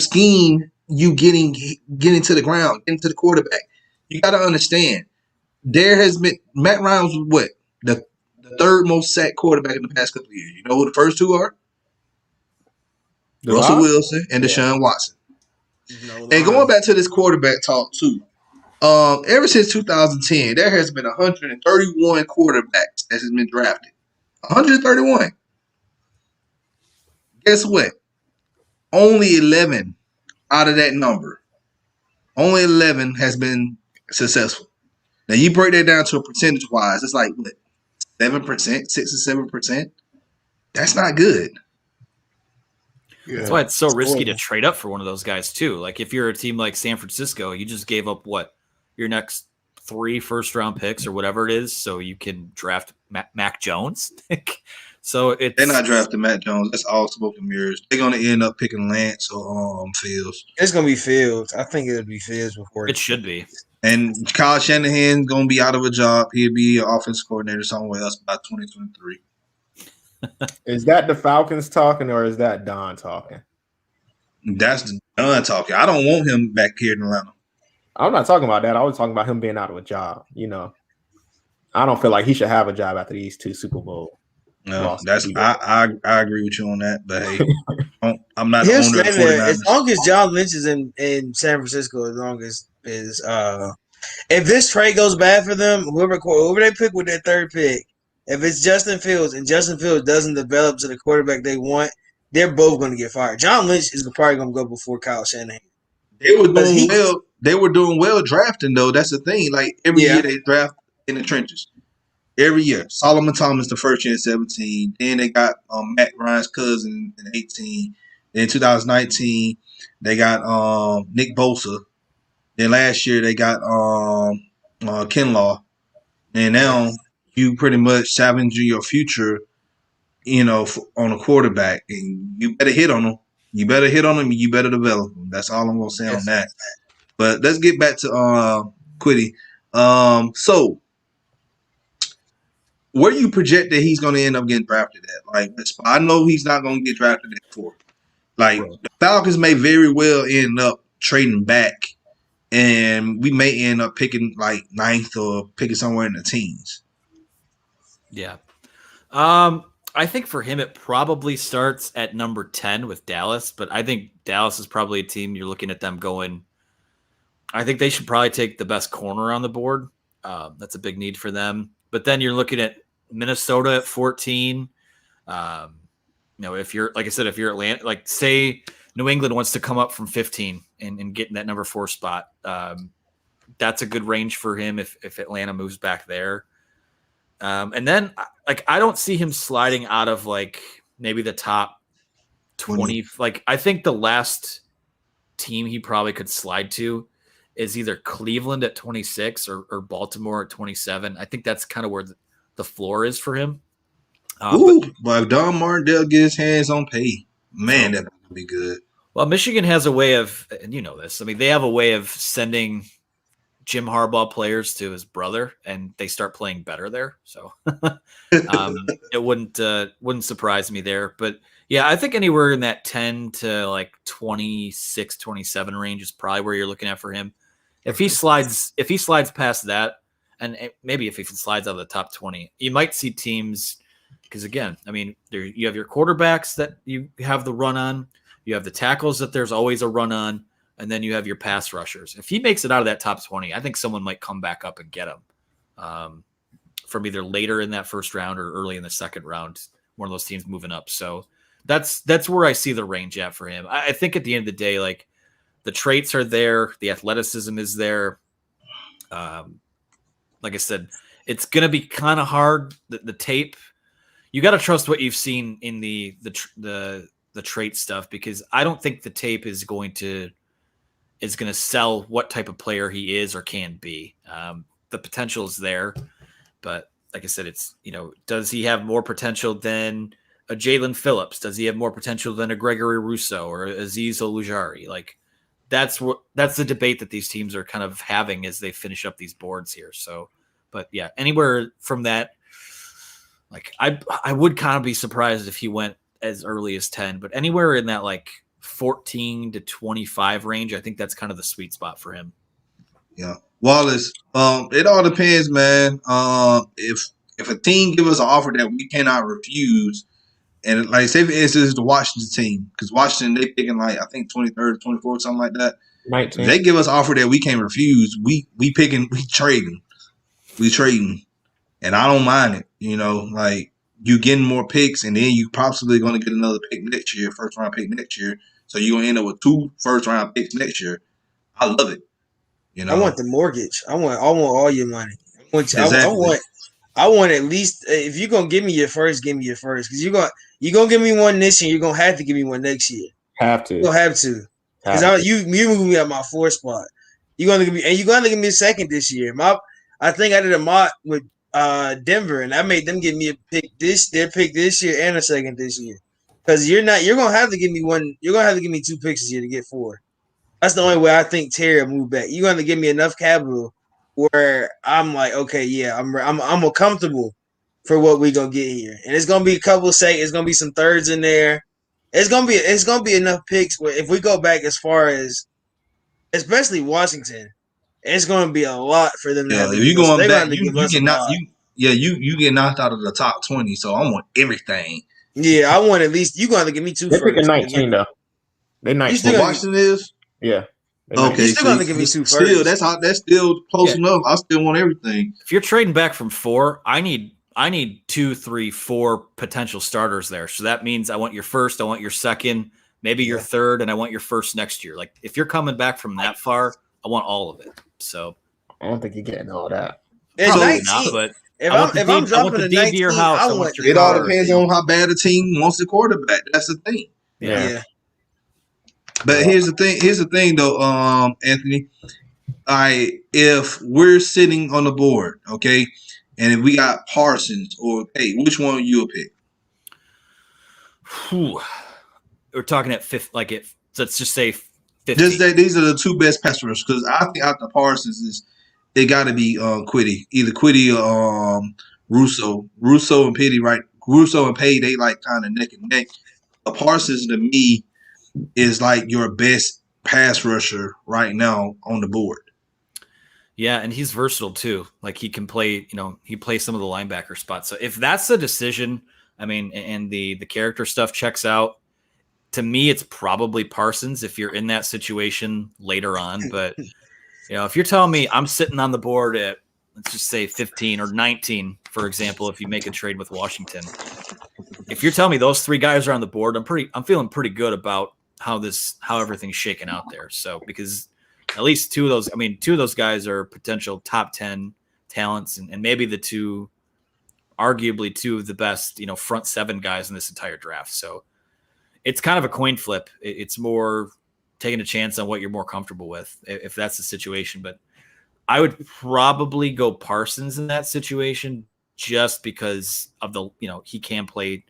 Speaker 9: scheme you getting to the ground, getting to the quarterback. You got to understand. There has been Matt Ryan was what the third most sacked quarterback in the past couple of years. You know who the first two are? Russell Wilson and Deshaun Watson. And going back to this quarterback talk too. Ever since 2010, there has been 131 quarterbacks that has been drafted. 131. Guess what? Only 11 out of that number. Only 11 has been successful. Now you break that down to a percentage wise, it's like what? 7%, 6 or 7%. That's not good.
Speaker 12: Yeah. That's why it's so risky to trade up for one of those guys too. Like if you're a team like San Francisco, you just gave up your next 3 first-round picks or whatever it is, so you can draft Mac Jones. So
Speaker 9: they're not drafting Mac Jones. That's all smoke and mirrors. They're gonna end up picking Lance or Fields.
Speaker 11: It's gonna be Fields. I think it'll be Fields before
Speaker 12: it should be.
Speaker 9: And Kyle Shanahan's gonna be out of a job. He'll be an offensive coordinator somewhere else by 2023.
Speaker 10: Is that the Falcons talking or is that Don talking?
Speaker 9: That's Don talking. I don't want him back here in Atlanta.
Speaker 10: I'm not talking about that. I was talking about him being out of a job. I don't feel like he should have a job after these 2 Super Bowl.
Speaker 9: No, I agree with you on that. But hey, I'm not the owner of the 49ers.
Speaker 11: As long as John Lynch is in San Francisco, as long as if this trade goes bad for them, whoever they pick with their third pick, if it's Justin Fields and Justin Fields doesn't develop to the quarterback they want, they're both going to get fired. John Lynch is probably going to go before Kyle Shanahan.
Speaker 9: They were doing well. They were doing well drafting though. That's the thing. Like every year they draft in the trenches. Every year, Solomon Thomas the first year in 17. Then they got Matt Ryan's cousin in 18. Then 2019 they got Nick Bosa. Then last year they got Kinlaw. And now you pretty much salvaging your future, on a quarterback, and you better hit on them. You better hit on them. You better develop them. That's all I'm gonna say on that. But let's get back to Kwity. So where you project that he's going to end up getting drafted at? Like, I know he's not going to get drafted at 4. Like, the Falcons may very well end up trading back, and we may end up picking like 9th or picking somewhere in the teens.
Speaker 12: Yeah. I think for him, it probably starts at number 10 with Dallas, but I think Dallas is probably a team you're looking at them going. I think they should probably take the best corner on the board. That's a big need for them. But then you're looking at Minnesota at 14. If you're, like I said, if you're Atlanta, like say New England wants to come up from 15 and get in that number 4 spot, that's a good range for him if Atlanta moves back there. And then I don't see him sliding out of like maybe the top 20. Like I think the last team he probably could slide to is either Cleveland at 26 or Baltimore at 27. I think that's kind of where the floor is for him.
Speaker 9: But if Don Martindale gets his hands on Paye, man, that would be good.
Speaker 12: Well, Michigan has a way of, and you know this, I mean, they have a way of sending Jim Harbaugh players to his brother, and they start playing better there. So it wouldn't surprise me there. But yeah, I think anywhere in that 10 to like 26, 27 range is probably where you're looking at for him. If he slides past that, and maybe if he slides out of the top 20, you might see teams, because again, I mean, you have your quarterbacks that you have the run on, you have the tackles that there's always a run on, and then you have your pass rushers. If he makes it out of that top 20, I think someone might come back up and get him from either later in that first round or early in the second round, one of those teams moving up. So that's where I see the range at for him. I think at the end of the day, like, the traits are there, the athleticism is there. Like I said, it's going to be kind of hard. The tape, you got to trust what you've seen in the trait stuff, because I don't think the tape is going to sell what type of player he is or can be. The potential is there, but like I said, it's, does he have more potential than a Jalen Phillips? Does he have more potential than a Gregory Rousseau or Azeez Ojulari? Like, that's the debate that these teams are kind of having as they finish up these boards here. So, but yeah, anywhere from that, like, I would kind of be surprised if he went as early as 10, but anywhere in that like 14 to 25 range, I think that's kind of the sweet spot for him.
Speaker 9: Yeah. Wallace, it all depends, man. If a team give us an offer that we cannot refuse, and like say for instance the Washington team, because Washington, they picking like I think 23rd, 24th, something like that.
Speaker 10: 19.
Speaker 9: If they give us an offer that we can't refuse, we trading. And I don't mind it. Like, you getting more picks, and then you possibly going to get another pick next year, first round pick next year. So you're going to end up with 2 first round picks next year. I love it.
Speaker 11: I want the mortgage. I want all your money.
Speaker 9: Exactly.
Speaker 11: I want at least, if you're gonna give me your first, give me your first. Because you're gonna give me one this year, you're gonna have to give me one next year.
Speaker 10: Have to.
Speaker 11: You'll have to. Because you move me at my 4th spot. You're gonna give me a second this year. I think I did a mock with Denver, and I made them give me their pick this year and a second this year. Because you're gonna have to give me one. You're gonna have to give me 2 picks this year to get 4. That's the only way I think Terry will move back. You're gonna give me enough capital where I'm like, okay, yeah, I'm comfortable for what we're gonna get here, and it's gonna be a couple of seconds. It's gonna be some thirds in there. It's gonna be enough picks where if we go back as far as, especially Washington, it's gonna be a lot for them.
Speaker 9: Yeah, if you going back, you get knocked out of the top 20. So I want everything.
Speaker 11: Yeah, I want at least you gonna give me 2
Speaker 10: They're
Speaker 11: first.
Speaker 10: picking 19 though. They're 19.
Speaker 9: Washington is.
Speaker 10: Yeah.
Speaker 9: Okay,
Speaker 11: you're still gonna give me 2 first.
Speaker 9: Still, that's still close enough. I still want everything.
Speaker 12: If you're trading back from 4, I need 2, 3, 4 potential starters there. So that means I want your first, I want your second, maybe your third, and I want your first next year. Like, if you're coming back from that far, I want all of it. So
Speaker 10: I don't think you're getting all that.
Speaker 12: Probably not, but
Speaker 11: if I'm dropping a 19,
Speaker 12: to your house, I want your
Speaker 9: it all depends on how bad a team wants the quarterback. That's the thing.
Speaker 11: Yeah.
Speaker 9: But here's the thing though, Anthony. If we're sitting on the board, okay, and if we got Parsons or Paye, which one you will pick?
Speaker 12: We're talking at 5th, let's just say 50.
Speaker 9: Just that these are the 2 best pass rushers, because I think after Parsons they got to be Kwity, either Kwity or Rousseau and Paye, right? Rousseau and Paye, they like kind of neck and neck. Parsons to me is like your best pass rusher right now on the board.
Speaker 12: Yeah, and he's versatile too. Like, he can play, he plays some of the linebacker spots. So if that's the decision, I mean, and the character stuff checks out, to me, it's probably Parsons if you're in that situation later on. But, if you're telling me I'm sitting on the board at, let's just say 15 or 19, for example, if you make a trade with Washington, if you're telling me those 3 guys are on the board, I'm feeling pretty good about how everything's shaking out there. So, because at least 2 of those guys are potential top 10 talents, and maybe arguably 2 of the best, front 7 guys in this entire draft. So it's kind of a coin flip. It's more taking a chance on what you're more comfortable with, if that's the situation. But I would probably go Parsons in that situation, just because of the, he can play,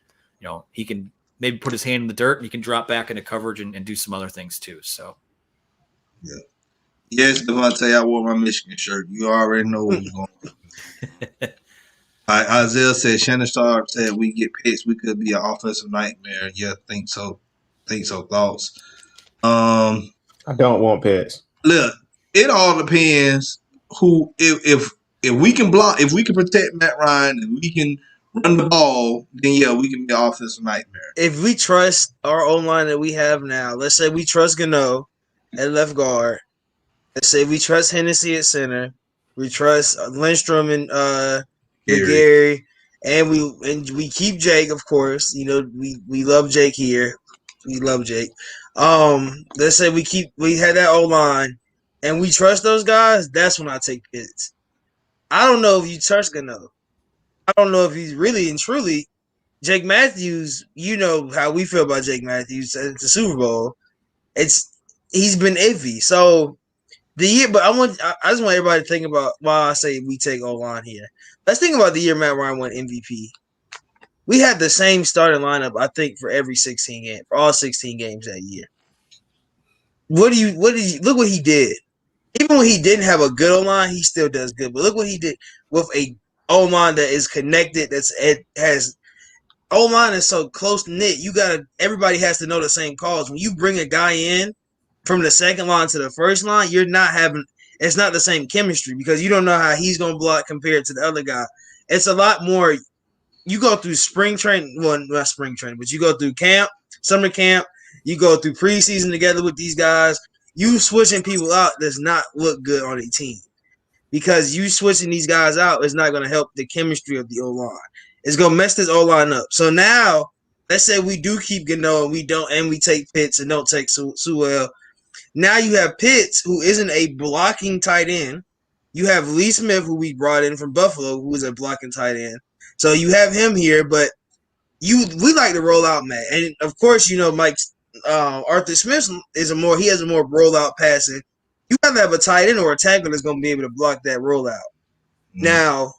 Speaker 12: he can maybe put his hand in the dirt, and he can drop back into coverage and do some other things too. So,
Speaker 9: yeah. Yes, Devontae, I wore my Michigan shirt. You already know what's going on. Isaiah said, Shannon Sharp said, we get Pitts, we could be an offensive nightmare. Yeah, think so. Thoughts.
Speaker 10: I don't want Pitts.
Speaker 9: Look, it all depends who if we can block, if we can protect Matt Ryan and we can run the ball, then yeah, we can be an offensive nightmare.
Speaker 11: If we trust our O-line that we have now, let's say we trust Gano at left guard. Let's say we trust Hennessy at center. We trust Lindstrom and Gary, and we keep Jake, of course. You know, we love Jake here. We love Jake. Let's say we had that O-line, and we trust those guys. That's when I take Pitts. I don't know if you trust Gano. I don't know if he's really and truly Jake Matthews. You know how we feel about Jake Matthews at the Super Bowl. He's been iffy. So the year, but I just want everybody to think about why I say we take O-line here. Let's think about the year Matt Ryan won MVP. We had the same starting lineup, I think, for every 16 game, for all 16 games that year. Look what he did. Even when he didn't have a good O-line, he still does good. But look what he did with a O-line that is connected. O-line is so close knit. Everybody has to know the same calls. When you bring a guy in from the second line to the first line, it's not the same chemistry because you don't know how he's going to block compared to the other guy. It's a lot more. You go through spring training, well, not spring training, but you go through camp, summer camp. You go through preseason together with these guys. You switching people out does not look good on a team because you switching these guys out is not going to help the chemistry of the O-line. It's going to mess this O-line up. So now, let's say we do keep Gano and we take Pitts and don't take Sewell. Now you have Pitts, who isn't a blocking tight end. You have Lee Smith, who we brought in from Buffalo, who is a blocking tight end. So you have him here, but we like to roll out, Matt. And of course, you know, Arthur Smith has a more rollout passing. You have to have a tight end or a tackle that's going to be able to block that rollout. Now,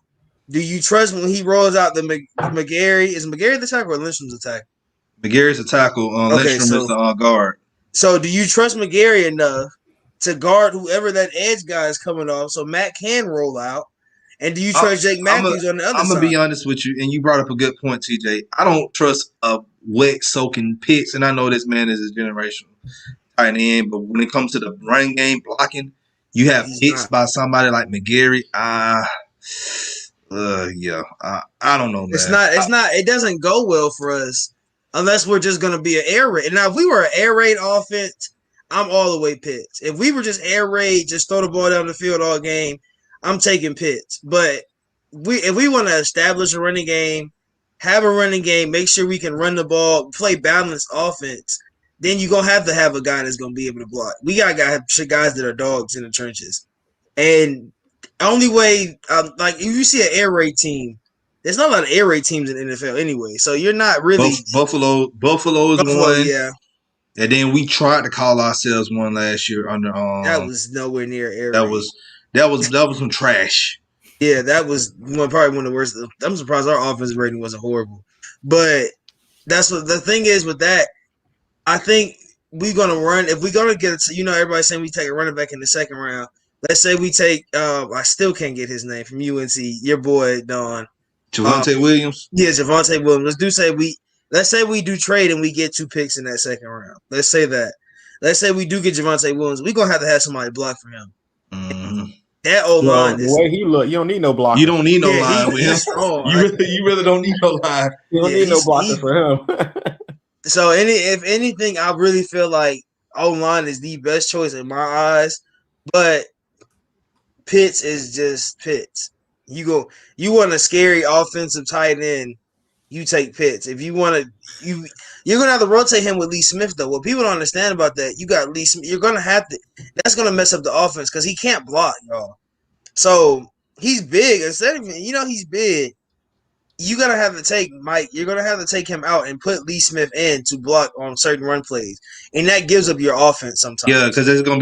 Speaker 11: do you trust when he rolls out the McGarry? Is McGarry the tackle or Lindstrom's the tackle?
Speaker 9: McGarry's a tackle. Lindstrom is the guard.
Speaker 11: So do you trust McGarry enough to guard whoever that edge guy is coming off so Matt can roll out? And do you trust Jake Matthews on the other side?
Speaker 9: I'm going to be honest with you, and you brought up a good point, TJ. I don't trust a wet, soaking Pitts, and I know this man is a generational tight end, but when it comes to the running game, blocking, you have hits by somebody like McGarry. I don't know, man.
Speaker 11: It doesn't go well for us unless we're just going to be an air raid. Now, if we were an air raid offense, I'm all the way Pitts. If we were just air raid, just throw the ball down the field all game, I'm taking Pitts. But if we want to establish a running game, have a running game, make sure we can run the ball, play balanced offense, then you're going to have a guy that's going to be able to block. We got guys that are dogs in the trenches. And only way, like if you see an air raid team, there's not a lot of air raid teams in the NFL anyway. So you're not really
Speaker 9: Buffalo is one.
Speaker 11: Yeah.
Speaker 9: And then we tried to call ourselves one last year under
Speaker 11: that was nowhere near air
Speaker 9: that
Speaker 11: raid.
Speaker 9: That was some trash.
Speaker 11: Yeah, that was probably one of the worst. I'm surprised our offensive rating wasn't horrible. But that's what the thing is with that. I think we're going to run. If we're going to get it, everybody's saying we take a running back in the second round. Let's say we take I still can't get his name from UNC, your boy, Don.
Speaker 9: Javonte Williams?
Speaker 11: Yeah, Javonte Williams. Let's say we do trade and we get 2 picks in that second round. Let's say that. Let's say we do get Javonte Williams. We're going to have somebody block for him.
Speaker 9: Mm-hmm.
Speaker 11: That O-line
Speaker 10: the way he look, you don't need no blocker.
Speaker 9: You don't need no line with him. You really don't need no line.
Speaker 10: You don't need no blocker for him.
Speaker 11: So if anything, I really feel like O-line is the best choice in my eyes. But Pitts is just Pitts. You want a scary offensive tight end, you take Pitts. If you want to, you're gonna have to rotate him with Lee Smith though. What people don't understand about that, you got Lee Smith. You're gonna have to. That's gonna mess up the offense because he can't block, y'all. So he's big. Instead of he's big. You gotta have to take Mike. You're gonna have to take him out and put Lee Smith in to block on certain run plays, and that gives up your offense sometimes.
Speaker 9: Yeah, because it's gonna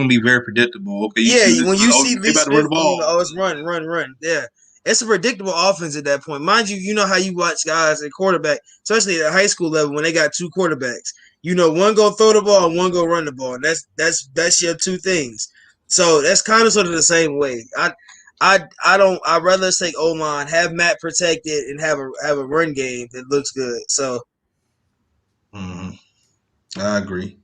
Speaker 9: be very predictable. Okay.
Speaker 11: When you see Lee Smith, it's run. Yeah, it's a predictable offense at that point. Mind you, you know how you watch guys at quarterback, especially at the high school level when they got two quarterbacks. You know, one go throw the ball and one go run the ball. And that's your two things. So that's kind of sort of the same way. I'd rather take O-line, have Matt protected, and have a run game that looks good. So
Speaker 9: I agree.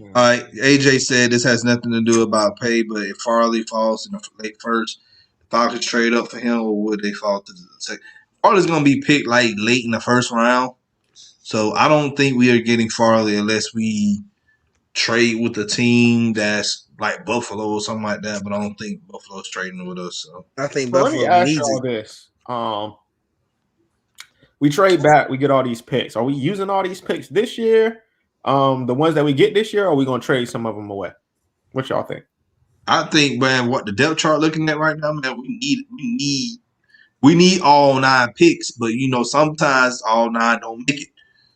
Speaker 9: All right, AJ said this has nothing to do about Paye, but if Farley falls in the late first, the Falcons trade up for him, or would they fall to the second? Farley's going to be picked like late in the first round, so I don't think we are getting Farley unless we trade with a team that's like Buffalo or something like that. But I don't think Buffalo's trading with us. So
Speaker 11: I think
Speaker 10: Let me
Speaker 11: Buffalo
Speaker 10: ask
Speaker 11: needs
Speaker 10: y'all
Speaker 11: it.
Speaker 10: this. We trade back, we get all these picks. Are we using all these picks this year? The ones that we get this year, or are we going to trade some of them away? What y'all think?
Speaker 9: I think, man, what the depth chart looking at right now, man, we need all 9 picks, but you know sometimes all 9 don't make it.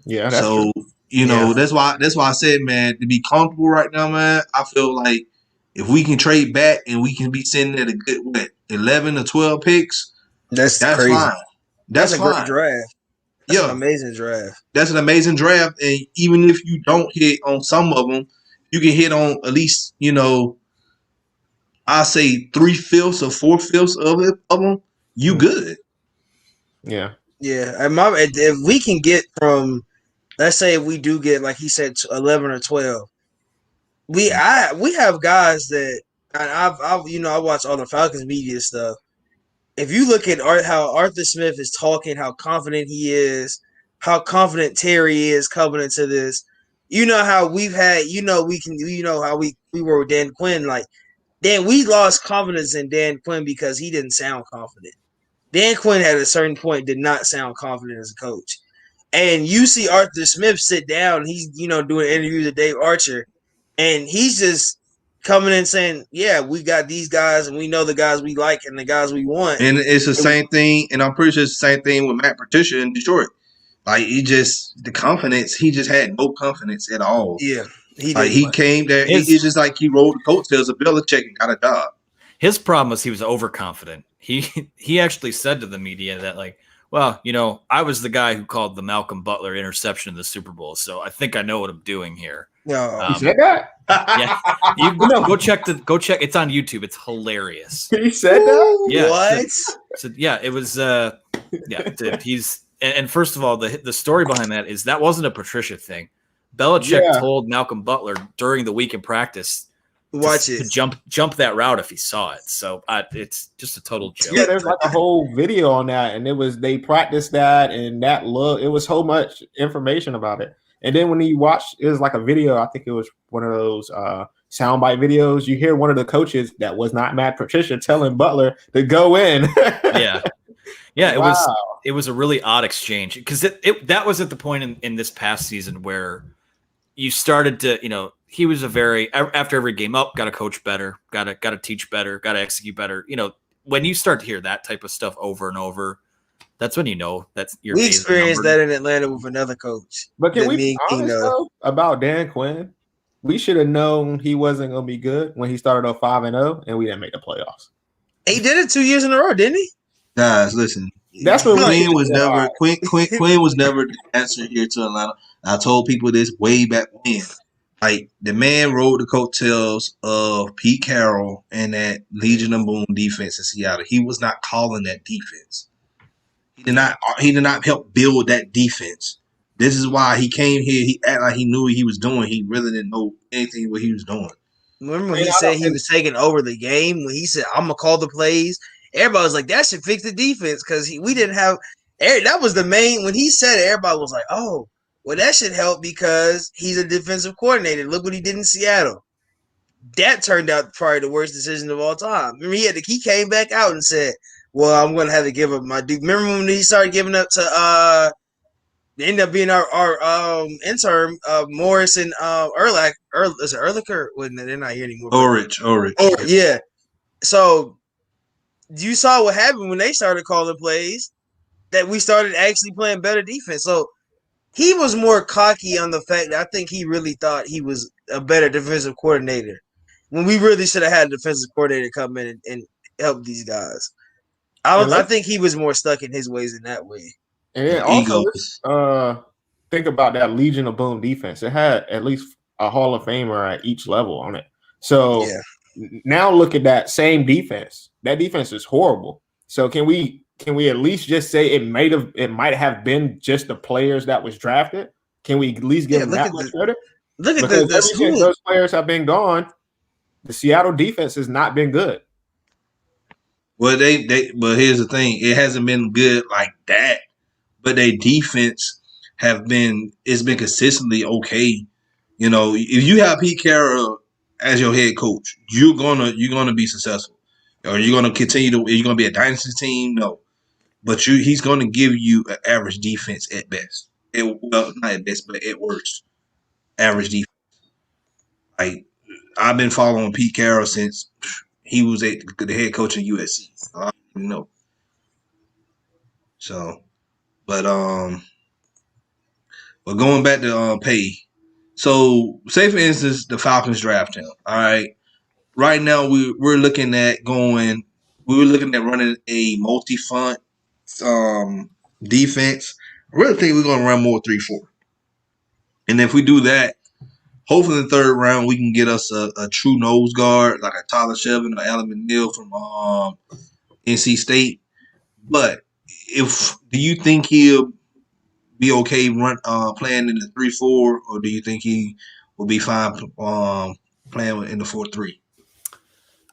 Speaker 10: Yeah, that's
Speaker 9: so
Speaker 10: true.
Speaker 9: You know that's why I said, man, to be comfortable right now, man, I feel like if we can trade back and we can be sitting at a good 11 or 12 picks,
Speaker 11: that's crazy.
Speaker 9: Fine. That's
Speaker 11: a
Speaker 9: fine.
Speaker 11: great draft. That's an amazing draft.
Speaker 9: That's an amazing draft, and even if you don't hit on some of them, you can hit on at least, you know, I say 3/5 or 4/5 of them. You good?
Speaker 10: Yeah.
Speaker 11: Yeah. If we can get from, let's say, if we do get, like he said, 11 or 12, we have guys that, and I watch all the Falcons media stuff. If you look at how Arthur Smith is talking, how confident he is, how confident Terry is coming into this, you know how we've had, how we were with Dan Quinn. Like, we lost confidence in Dan Quinn because he didn't sound confident. Dan Quinn at a certain point did not sound confident as a coach. And you see Arthur Smith sit down, he's, doing interviews with Dave Archer, and he's just coming in saying, yeah, we got these guys, and we know the guys we like and the guys we want.
Speaker 9: And it's the same thing, and I'm pretty sure it's the same thing with Matt Patricia in Detroit. Like, he just had no confidence at all.
Speaker 11: Yeah.
Speaker 9: He came there, it's just like he rode the coattails of Belichick and got a job.
Speaker 12: His problem was he was overconfident. He actually said to the media that, like, well, I was the guy who called the Malcolm Butler interception in the Super Bowl, so I think I know what I'm doing here.
Speaker 11: No,
Speaker 10: he said that.
Speaker 12: Yeah, you go check. It's on YouTube. It's hilarious.
Speaker 10: He said that.
Speaker 12: Yeah.
Speaker 11: What?
Speaker 12: So yeah, it was. He's and first of all, the story behind that wasn't a Patricia thing. Belichick told Malcolm Butler during the week in practice, to jump that route if he saw it. So it's just a total joke.
Speaker 10: Yeah, there's like a whole video on that, and they practiced that, and that look. It was so much information about it. And then when you watch, it was like a video. I think it was one of those soundbite videos. You hear one of the coaches that was not Matt Patricia telling Butler to go in.
Speaker 12: Yeah. It was a really odd exchange because that was at the point in this past season where you started to, he was after every game up, got to coach better, got to teach better, got to execute better. When you start to hear that type of stuff over and over, that's when that's your.
Speaker 11: We experienced that in Atlanta with another coach.
Speaker 10: But can we be honest though about Dan Quinn? We should have known he wasn't going to be good when he started off 5-0, and we didn't make the playoffs.
Speaker 11: He did it 2 years in a row, didn't he?
Speaker 9: Guys, listen.
Speaker 10: That's what
Speaker 9: Quinn was never Quinn was never the answer here to Atlanta. I told people this way back when. Like, the man rode the coattails of Pete Carroll and that Legion of Boom defense in Seattle. He was not calling that defense. He did not help build that defense. This is why he came here. He acted like he knew what he was doing. He really didn't know anything what he was doing.
Speaker 11: Remember when he said he was taking over the game? When he said, I'm going to call the plays? Everybody was like, that should fix the defense because we didn't have – that was the main – when he said it, everybody was like, oh, well, that should help because he's a defensive coordinator. Look what he did in Seattle. That turned out probably the worst decision of all time. Remember, he came back out and said, well, I'm going to have to give up my dude. Remember when he started giving up to ended up being our intern, Morris and Erlich. Is it Ehrlicher? They're not here anymore.
Speaker 9: Ulrich.
Speaker 11: Yeah. So you saw what happened when they started calling plays, that we started actually playing better defense. So he was more cocky on the fact that I think he really thought he was a better defensive coordinator when we really should have had a defensive coordinator come in and help these guys. I think he was more stuck in his ways in that way.
Speaker 10: And then also, think about that Legion of Boom defense. It had at least a Hall of Famer at each level on it. So now look at that same defense. That defense is horrible. So can we at least just say it might have been just the players that was drafted? Can we at least give them that much credit?
Speaker 11: Look at
Speaker 10: because ever since those players have been gone, the Seattle defense has not been good.
Speaker 9: Well, but here's the thing: it hasn't been good like that. But their defense it's been consistently okay. You know, if you have Pete Carroll as your head coach, you're gonna be successful. Or you're gonna you're gonna be a dynasty team? No. But he's gonna give you an average defense at best. Well, not at best, but at worst. Average defense. Like, I've been following Pete Carroll since he was the head coach of USC. I don't know. So, but going back to Paye. So, say for instance, the Falcons draft him. All right. Right now, we're looking at running a multi-front defense. I really think we're going to run more 3-4. And if we do that, hopefully in the third round, we can get us a true nose guard, like a Tyler Shevin or Alan McNeil from NC State. But do you think he'll be okay playing in the 3-4, or do you think he will be fine playing in the 4-3?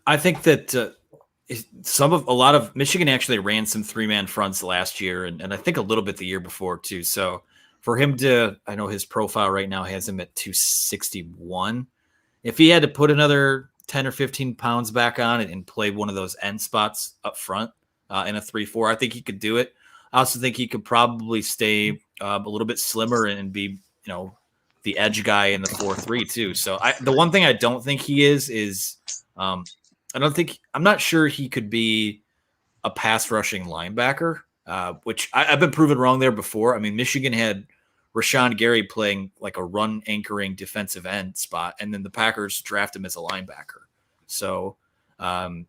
Speaker 12: I think that a lot of Michigan actually ran some 3-man fronts last year, and I think a little bit the year before too. So for him I know his profile right now has him at 261. If he had to put another 10 or 15 pounds back on and play one of those end spots up front in a 3-4, I think he could do it. I also think he could probably stay a little bit slimmer and be, the edge guy in the 4-3 too. So the one thing I don't think he is I'm not sure he could be a pass rushing linebacker, which I've been proven wrong there before. I mean, Michigan had Rashawn Gary playing like a run anchoring defensive end spot, and then the Packers draft him as a linebacker. So the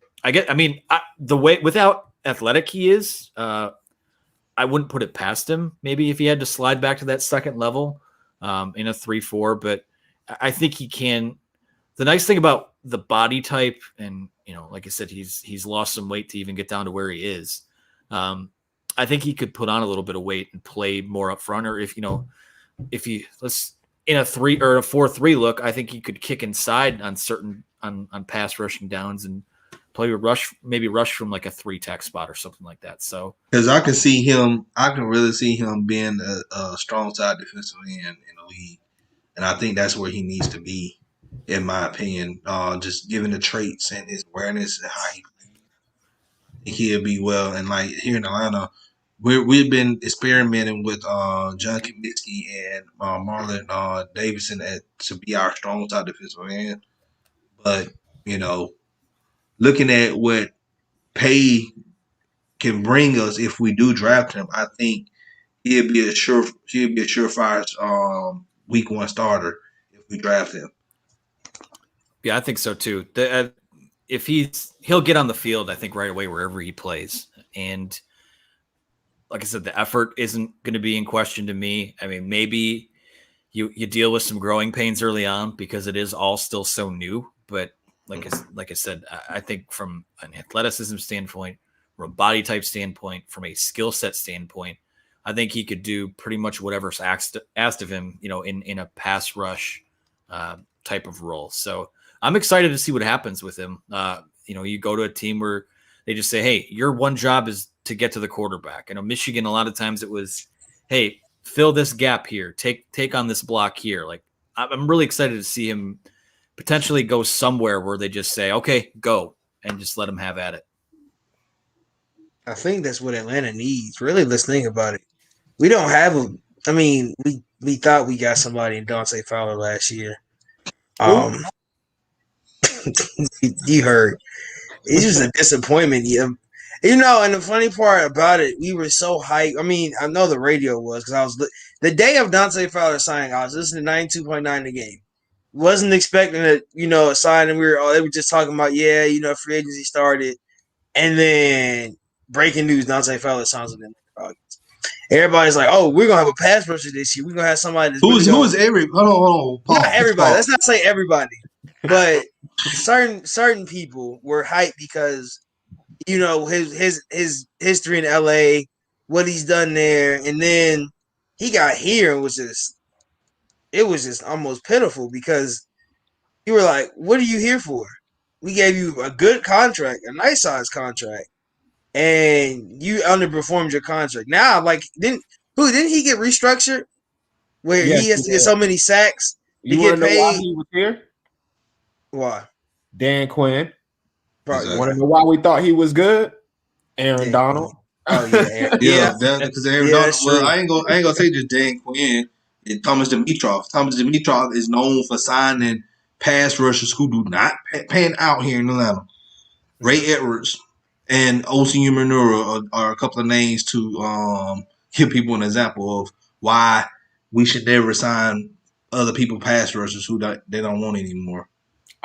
Speaker 12: way without athletic he is, I wouldn't put it past him. Maybe if he had to slide back to that second level in a 3-4, but I think he can. The nice thing about the body type, and like I said, he's lost some weight to even get down to where he is. I think he could put on a little bit of weight and play more up front, or if let's in a 3 or a 4-3 look, I think he could kick inside on on pass rushing downs and play a rush from like a 3-tech spot or something like that. So
Speaker 9: because I can really see him being a strong side defensive end in the league, and I think that's where he needs to be. In my opinion, just given the traits and his awareness and how he'll be well. And like here in Atlanta, we've been experimenting with John Kaminsky and Marlon Davidson to be our strong side defensive end. But looking at what Paye can bring us if we do draft him, I think he'll be a surefire week 1 starter if we draft him.
Speaker 12: Yeah, I think so too. If he'll get on the field, I think right away wherever he plays. And like I said, the effort isn't going to be in question to me. I mean, maybe you deal with some growing pains early on because it is all still so new. But like I said, I think from an athleticism standpoint, from a body type standpoint, from a skill set standpoint, I think he could do pretty much whatever's asked of him, in a pass rush type of role. So I'm excited to see what happens with him. You go to a team where they just say, hey, your one job is to get to the quarterback. I know Michigan, a lot of times it was, hey, fill this gap here, take on this block here. Like, I'm really excited to see him potentially go somewhere where they just say, okay, go, and just let him have at it.
Speaker 11: I think that's what Atlanta needs. Really, let's think about it. We don't have we thought we got somebody in Dante Fowler last year. You heard. It's just a disappointment. And the funny part about it, we were so hyped. I mean, I know the radio was because the day of Dante Fowler signing, I was listening to 92.9 the game. Wasn't expecting a sign, and they were just talking about, free agency started. And then breaking news: Dante Fowler signs with the Falcons. Everybody's like, "Oh, we're gonna have a pass rusher this year. We're gonna have somebody that's
Speaker 9: who is every? Hold on, Paul.
Speaker 11: Not everybody. Let's not say everybody, but certain people were hyped because his history in LA, what he's done there, and then he got here and was just almost pitiful because you were like, "What are you here for? We gave you a good contract, a nice size contract, and you underperformed your contract." Now, like, didn't he get restructured where he has to get so many sacks to get paid?
Speaker 10: Why he was here?
Speaker 11: Why?
Speaker 10: Dan Quinn.
Speaker 11: Probably.
Speaker 10: Want to know why we thought he was good? Aaron Donald.
Speaker 11: Oh yeah,
Speaker 9: because Aaron Donald. Well, I ain't gonna say just Dan Quinn and Thomas Dimitroff. Thomas Dimitroff is known for signing pass rushers who do not pan out here in Atlanta. Ray Edwards and O.C. Umenura are a couple of names to give people an example of why we should never sign other people pass rushers who they don't want anymore.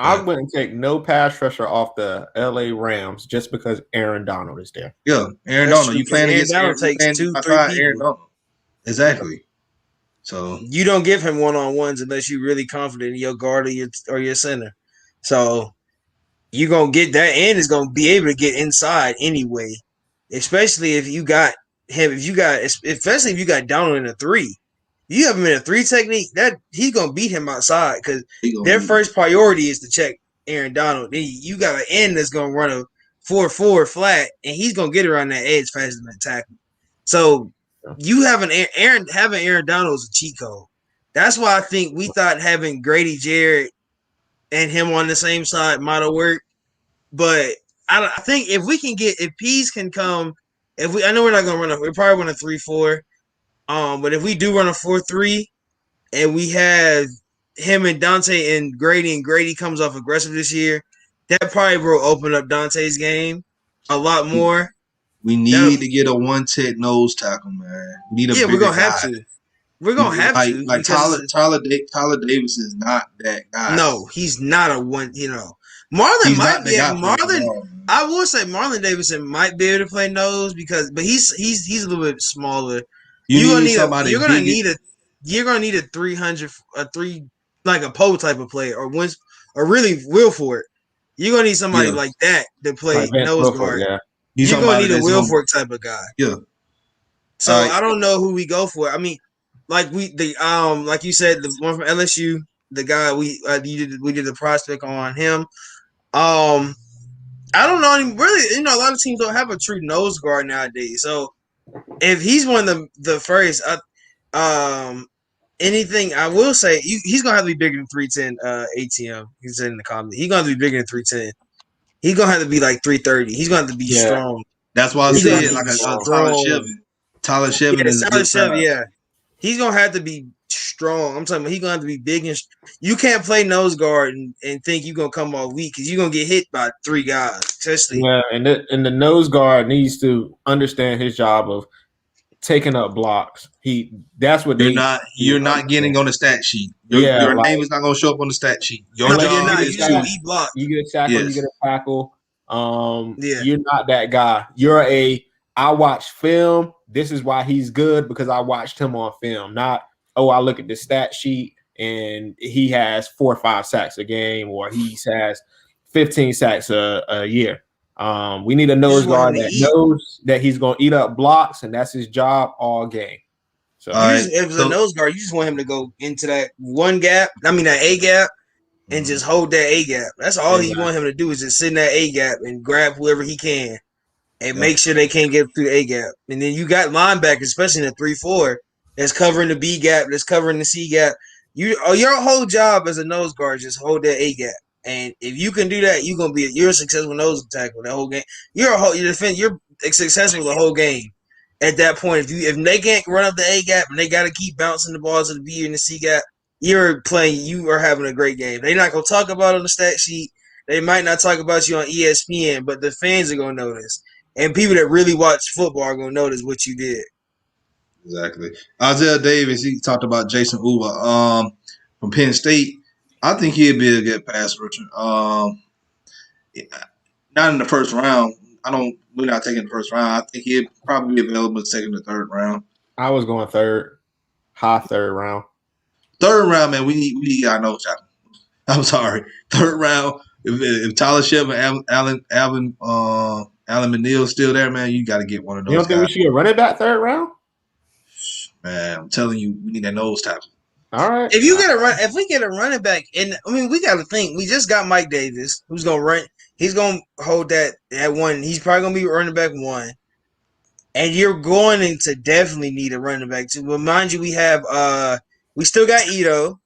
Speaker 10: I wouldn't take no pass rusher off the LA Rams just because Aaron Donald is there.
Speaker 9: Yeah, Aaron Donald. You playing against Aaron takes 2-3 people. Aaron Donald. Exactly. So
Speaker 11: you don't give him one-on-ones unless you're really confident in your guard or your center. So you're gonna get that and is gonna be able to get inside anyway. Especially if you got him, especially if you got Donald in a 3. You have him in a 3 technique, that he's gonna beat him outside because their first priority is to check Aaron Donald. Then you got an end that's gonna run a 4-4 flat, and he's gonna get around that edge faster than that tackle. So you having Aaron Donald is a cheat code. That's why I think we thought having Grady Jarrett and him on the same side might have worked. But I think if Pease can come, I know we're not gonna we're probably run a 3-4. But if we do run a 4-3 and we have him and Dante and Grady comes off aggressive this year, that probably will open up Dante's game a lot more.
Speaker 9: We need to get a one-tech nose tackle, man. We need
Speaker 11: we're gonna have to. We're gonna have to.
Speaker 9: Like Tyler Davis is not that guy.
Speaker 11: No, he's not a one. Marlon might be. I will say Marlon Davidson might be able to play nose but he's a little bit smaller. You're gonna need a 300, like a Poe type of player, or really Wilford. You're gonna need somebody like that to play nose guard. Yeah. You're gonna need a Wilford type of guy.
Speaker 9: Yeah.
Speaker 11: So I don't know who we go for. I mean, like you said, the one from LSU, the guy we did the prospect on him. I don't know. Really, a lot of teams don't have a true nose guard nowadays. So if he's one of the first, anything I will say, he's gonna have to be bigger than 310. ATM, he said in the comment, he's gonna have to be bigger than 310. He's gonna have to be like 330. He's gonna have to be strong.
Speaker 9: That's why I said like Tyler Shevin. Tyler Shevin is
Speaker 11: Tyler Shevin. Yeah, he's gonna have to be strong. I'm talking about he's gonna have to be big and. You can't play nose guard and think you're gonna come off weak because you're gonna get hit by 3 guys, especially.
Speaker 10: Yeah, and the nose guard needs to understand his job of taking up blocks. That's what
Speaker 9: you're not getting on the stat sheet. Your name is not gonna show up on the stat sheet. Your job
Speaker 11: is to eat block.
Speaker 10: You get a tackle, you get a tackle. You're not that guy. I watch film. This is why he's good because I watched him on film. Not I look at the stat sheet and he has 4 or 5 sacks a game, or he has 15 sacks a year. We need a nose guard that knows that he's going to eat up blocks, and that's his job all game. So,
Speaker 11: if it's a nose guard, you just want him to go into that that A gap, and just hold that A gap. That's all you want him to do is just sit in that A gap and grab whoever he can, and make sure they can't get through the A gap. And then you got linebackers, especially in the 3-4, that's covering the B gap, that's covering the C gap. Your whole job as a nose guard is just hold that A gap. And if you can do that, you're a successful nose tackle the whole game. You're successful the whole game. At that point, if they can't run up the A gap and they got to keep bouncing the balls to the B and the C gap, you are having a great game. They're not gonna talk about it on the stat sheet. They might not talk about you on ESPN, but the fans are gonna notice, and people that really watch football are gonna notice what you did.
Speaker 9: Exactly. Isaiah Davis, he talked about Jason Uva from Penn State. I think he'd be a good pass rusher. Not in the first round. We're not taking the first round. I think he'll probably be available second or third round.
Speaker 10: I was going third, high third round.
Speaker 9: Third round, man. We got no shot. I'm sorry. Third round. If Tyler Shep and Alvin McNeil's still there, man, you got to get one of those.
Speaker 10: You don't think we should get running back third round?
Speaker 9: Man, I'm telling you, we need that nose tackle.
Speaker 10: All right.
Speaker 11: If we get a running back, and I mean, we got to think. We just got Mike Davis, who's gonna run. He's gonna hold that one. He's probably gonna be running back one, and you're going to definitely need a running back too. But mind you, we still got Ito.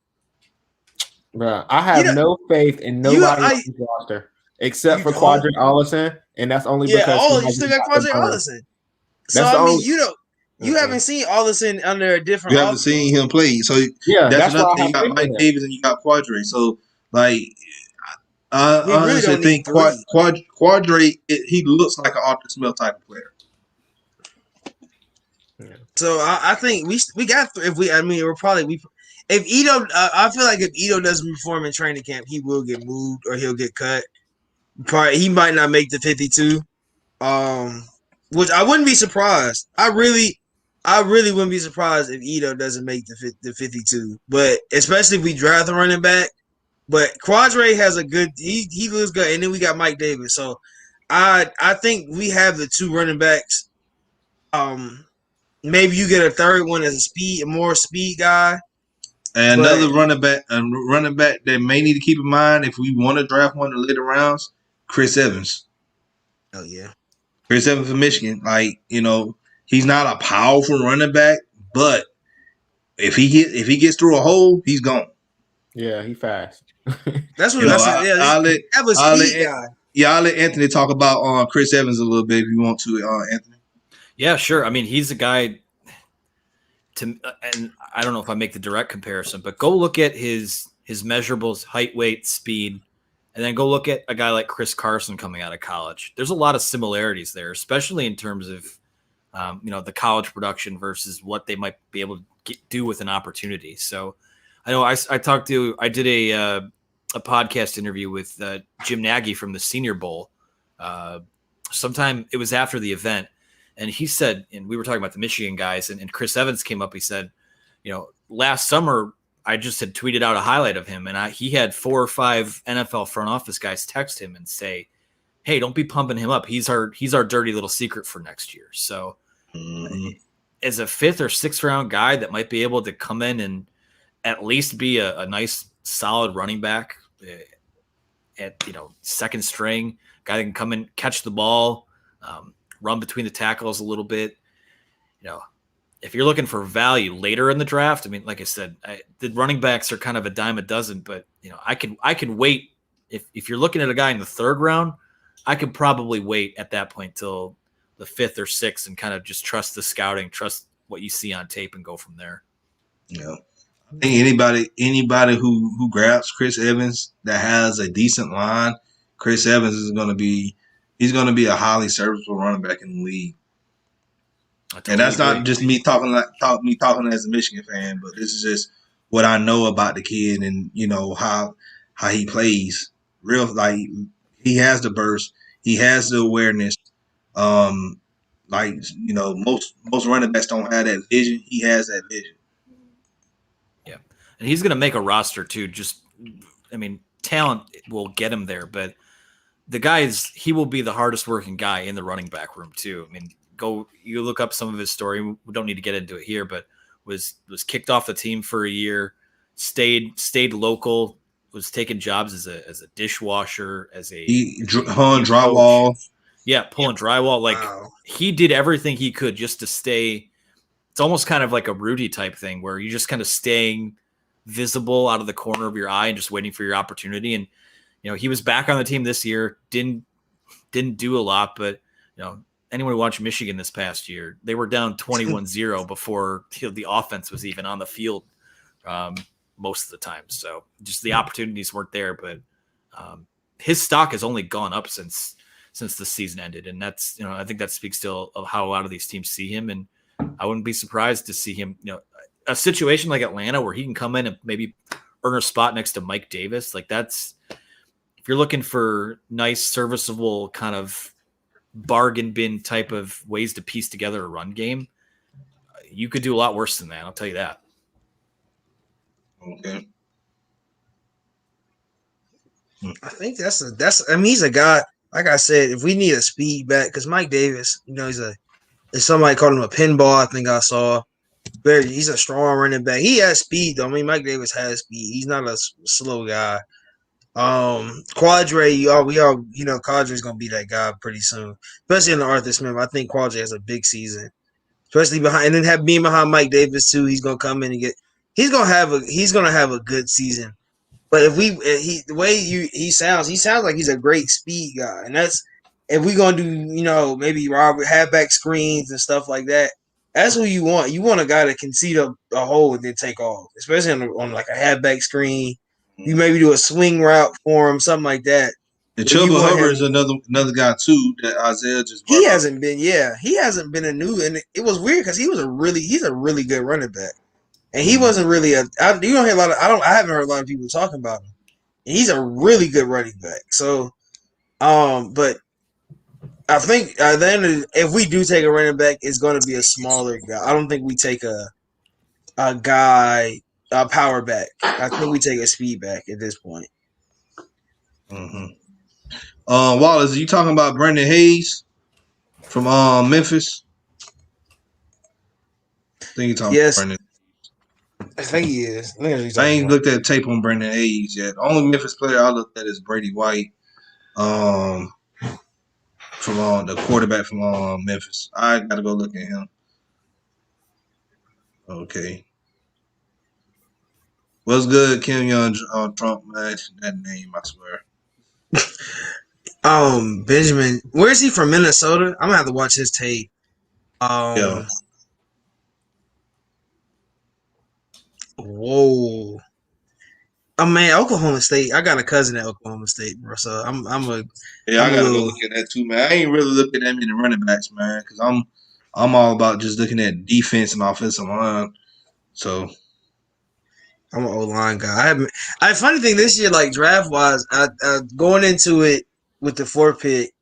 Speaker 10: Bro, I have no faith in nobody on this roster except for Quadri Allison, and that's only because
Speaker 11: you still got Quadri Allison. So you haven't seen Allison under a different.
Speaker 9: You haven't seen him play, so that's another thing. You got Mike Davis and you got Quadri. So like, I honestly think Quadri he looks like an Arthur Smith type of player.
Speaker 11: So I think we got if Ito, I feel like if Ito doesn't perform in training camp, he will get moved or he'll get cut. He might not make the 52, which I wouldn't be surprised. I really wouldn't be surprised if Ito doesn't make the 52. But especially if we draft a running back. But Quadri has a good. He looks good, and then we got Mike Davis. So I think we have the two running backs. Maybe you get a third one as a more speed guy.
Speaker 9: And another running back that may need to keep in mind if we want to draft one in the later rounds, Chris Evans.
Speaker 11: Oh yeah,
Speaker 9: Chris Evans from Michigan. Like, he's not a powerful running back, but if he gets through a hole, he's gone.
Speaker 10: Yeah, he fast.
Speaker 11: That's what I said.
Speaker 9: I'll let Anthony talk about Chris Evans a little bit if you want to, Anthony.
Speaker 12: Yeah, sure. I mean, he's a guy. And I don't know if I make the direct comparison, but go look at his measurables, height, weight, speed, and then go look at a guy like Chris Carson coming out of college. There's a lot of similarities there, especially in terms of the college production versus what they might be able to do with an opportunity. So I know I did a podcast interview with Jim Nagy from the Senior Bowl. Sometime it was after the event. And he said, and we were talking about the Michigan guys, and Chris Evans came up. He said, last summer I just had tweeted out a highlight of him, and he had 4 or 5 NFL front office guys text him and say, "Hey, don't be pumping him up. He's our dirty little secret for next year." So, as a 5th or 6th round guy that might be able to come in and at least be a nice solid running back at second string, guy that can come in, catch the ball. Run between the tackles a little bit. If you're looking for value later in the draft, I mean, like I said, the running backs are kind of a dime a dozen, but I can wait. If you're looking at a guy in the 3rd round, I could probably wait at that point till the 5th or 6th and kind of just trust the scouting, trust what you see on tape and go from there.
Speaker 9: I think anybody who grabs Chris Evans that has a decent line, Chris Evans is going to be a highly serviceable running back in the league. And that's not just me talking as a Michigan fan, but this is just what I know about the kid and how he plays. He has the burst, he has the awareness. Most running backs don't have that vision. He has that vision.
Speaker 12: Yeah, and he's going to make a roster too. Talent will get him there, but the guy he will be the hardest working guy in the running back room too. I mean, you look up some of his story. We don't need to get into it here, but was kicked off the team for a year, stayed local, was taking jobs as a dishwasher,
Speaker 9: pulling drywall.
Speaker 12: Yeah, pulling drywall. He did everything he could just to stay. It's almost kind of like a Rudy type thing where you're just kind of staying visible out of the corner of your eye and just waiting for your opportunity. And he was back on the team this year, didn't do a lot, but anyone who watched Michigan this past year, they were down 21-0 before the offense was even on the field most of the time. So just the opportunities weren't there, but his stock has only gone up since the season ended. And that's, I think that speaks to how a lot of these teams see him. And I wouldn't be surprised to see him, a situation like Atlanta where he can come in and maybe earn a spot next to Mike Davis. Like if you're looking for nice, serviceable kind of bargain bin type of ways to piece together a run game, you could do a lot worse than that. I'll tell you that.
Speaker 9: Okay.
Speaker 11: I think that's. I mean, he's a guy. Like I said, if we need a speed back, because Mike Davis, somebody called him a pinball. I think I saw. He's a strong running back. He has speed though. I mean, Mike Davis has speed. He's not a slow guy. Quadre, Quadre's gonna be that guy pretty soon, especially in the Arthur Smith. I think Quadre has a big season, especially behind, and then being behind Mike Davis too. He's gonna come in and he's gonna have a good season. But the way he sounds like he's a great speed guy, and that's if we're gonna do maybe halfback screens and stuff like that. That's who you want. You want a guy that can see the hole and then take off, especially on like a halfback screen. You maybe do a swing route for him, something like that.
Speaker 9: And Chuba Hubbard is another guy too that Isaiah just.
Speaker 11: He hasn't been a new, and it was weird because he's a really good running back, and he wasn't really I haven't heard a lot of people talking about him, and he's a really good running back. So, but I think then if we do take a running back, it's going to be a smaller guy. I don't think we take a guy. Power back. I think we take a speed back at this point.
Speaker 9: Mm-hmm. Wallace, are you talking about Brandon Hayes from Memphis? I think you're talking about Brandon.
Speaker 11: I think he is.
Speaker 9: I ain't looked at tape on Brandon Hayes yet. The only Memphis player I looked at is Brady White, from the quarterback from Memphis. I gotta go look at him. Okay. What's good, Kim Young Trump, man? That name, I swear.
Speaker 11: Benjamin, where is he from? Minnesota? I'm gonna have to watch his tape.
Speaker 9: Yeah.
Speaker 11: Whoa. Oh man, Oklahoma State. I got a cousin at Oklahoma State, bro. So I gotta
Speaker 9: go look at that too, man. I ain't really looking at many running backs, man, because I'm all about just looking at defense and offensive line. So
Speaker 11: I'm an O-line guy. Funny thing this year, like draft wise, going into it with the 4th pick,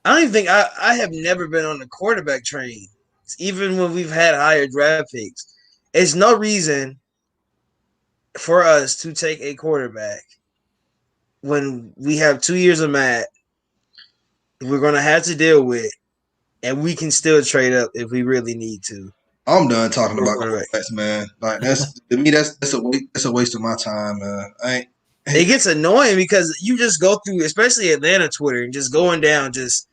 Speaker 11: I don't even think I have never been on the quarterback train, even when we've had higher draft picks. It's no reason for us to take a quarterback when we have 2 years of Matt. We're gonna have to deal with, and we can still trade up if we really need to.
Speaker 9: I'm done talking about quarterbacks, man. Like that's to me, that's a waste of my time, man.
Speaker 11: It gets annoying because you just go through, especially Atlanta Twitter, and just going down. It's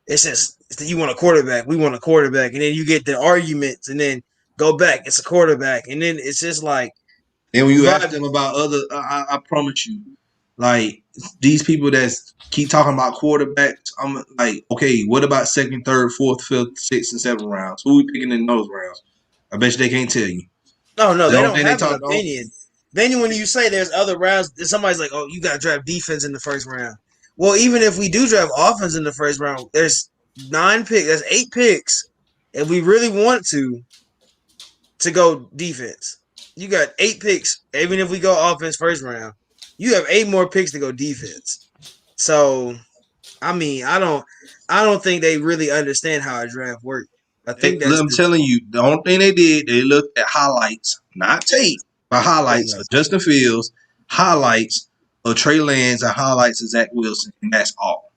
Speaker 11: just you want a quarterback, we want a quarterback, and then you get the arguments, and then go back, it's a quarterback, and then it's just like.
Speaker 9: And when you ask them about other, I promise you, like these people that keep talking about quarterbacks, I'm like, okay, what about 2nd, 3rd, 4th, 5th, 6th, and 7th rounds? Who are we picking in those rounds? I bet you they can't tell you.
Speaker 11: No, they don't have an opinion. Then when you say there's other rounds, somebody's like, oh, you got to draft defense in the 1st round. Well, even if we do draft offense in the 1st round, there's 9 picks, there's 8 picks, if we really want to go defense. You got 8 picks, even if we go offense 1st round. You have 8 more picks to go defense. So, I mean, I don't think they really understand how a draft works.
Speaker 9: I'm telling you, the only thing they did, they looked at highlights, not tape, but highlights of Justin Fields, highlights of Trey Lance, and highlights of Zach Wilson, and that's all.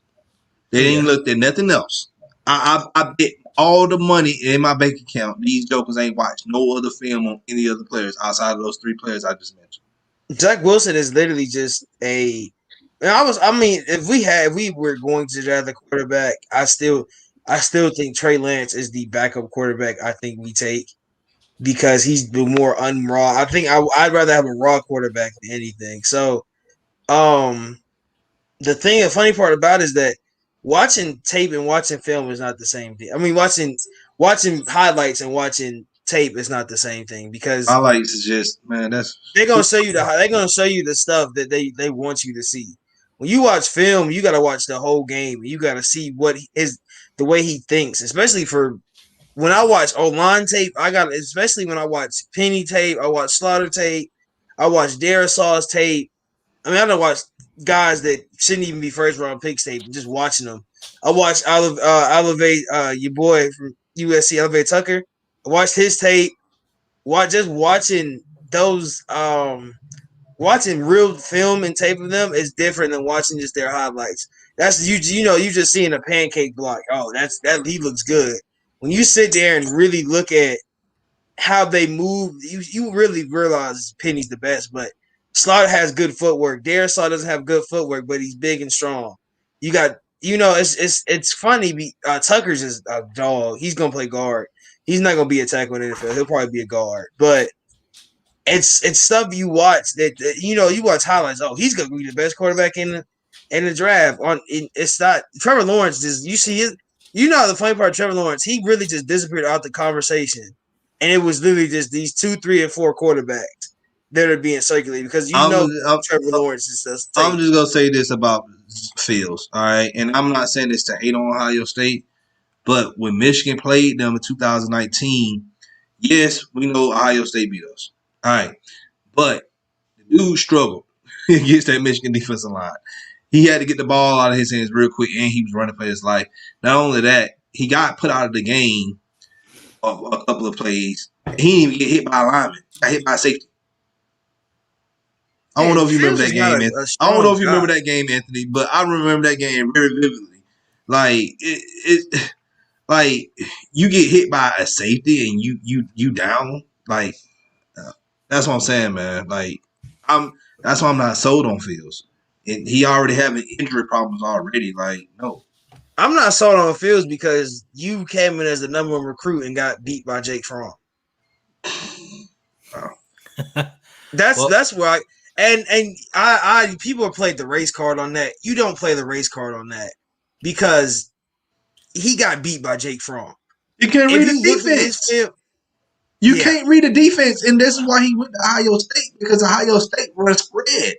Speaker 9: They didn't look at nothing else. I bet all the money in my bank account, these jokers ain't watched no other film on any other players outside of those 3 players I just mentioned.
Speaker 11: Zach Wilson is literally just if we were going to draft the quarterback, I still think Trey Lance is the backup quarterback I think we take because he's the more unraw. I think I'd rather have a raw quarterback than anything. So, the funny part about it is that watching tape and watching film is not the same thing. I mean, watching highlights and watching tape is not the same thing because
Speaker 9: highlights is just
Speaker 11: they're gonna show you the stuff that they want you to see. When you watch film, you got to watch the whole game. You got to see what is the way he thinks, especially for when I watch O-line tape. Especially when I watch Penny tape, I watch Slaughter tape, I watch Darrisaw's tape. I mean, I don't watch guys that shouldn't even be first round picks. They just watching them. I watched Elevate your boy from USC, Elevate Tucker. I watched his tape. Just watching those watching real film and tape of them is different than watching just their highlights. That's you know you just seeing a pancake block. Oh, that he looks good. When you sit there and really look at how they move, you really realize Penny's the best. But Slaughter has good footwork. Darius Slaughter doesn't have good footwork, but he's big and strong. You got it's funny. Tucker's just a dog. He's gonna play guard. He's not gonna be a tackle in the NFL. He'll probably be a guard, but it's stuff you watch that you watch highlights. Oh, he's gonna be the best quarterback in the draft. It's not Trevor Lawrence. You see it. The funny part of Trevor Lawrence, he really just disappeared out the conversation, and it was literally just these 2, 3, and 4 quarterbacks that are being circulated because Trevor Lawrence is just.
Speaker 9: I'm just gonna say this about Fields, all right, and I'm not saying this to hate on Ohio State, but when Michigan played them in 2019, yes, we know Ohio State beat us. All right. But the dude struggled against that Michigan defensive line. He had to get the ball out of his hands real quick, and he was running for his life. Not only that, he got put out of the game a couple of plays. He didn't even get hit by a lineman. Got hit by a safety. I don't know if you remember that game, Anthony. I don't know if you remember that game, Anthony, but I remember that game very vividly. Like like you get hit by a safety and you down. Like that's what I'm saying, man. Like that's why I'm not sold on Fields. And he already having injury problems already. Like, no.
Speaker 11: I'm not sold on Fields because you came in as the number one recruit and got beat by Jake Fromm. That's where I people have played the race card on that. You don't play the race card on that because he got beat by Jake Fromm.
Speaker 9: You can't read the defense. You can't read the defense, and this is why he went to Ohio State, because Ohio State run spread.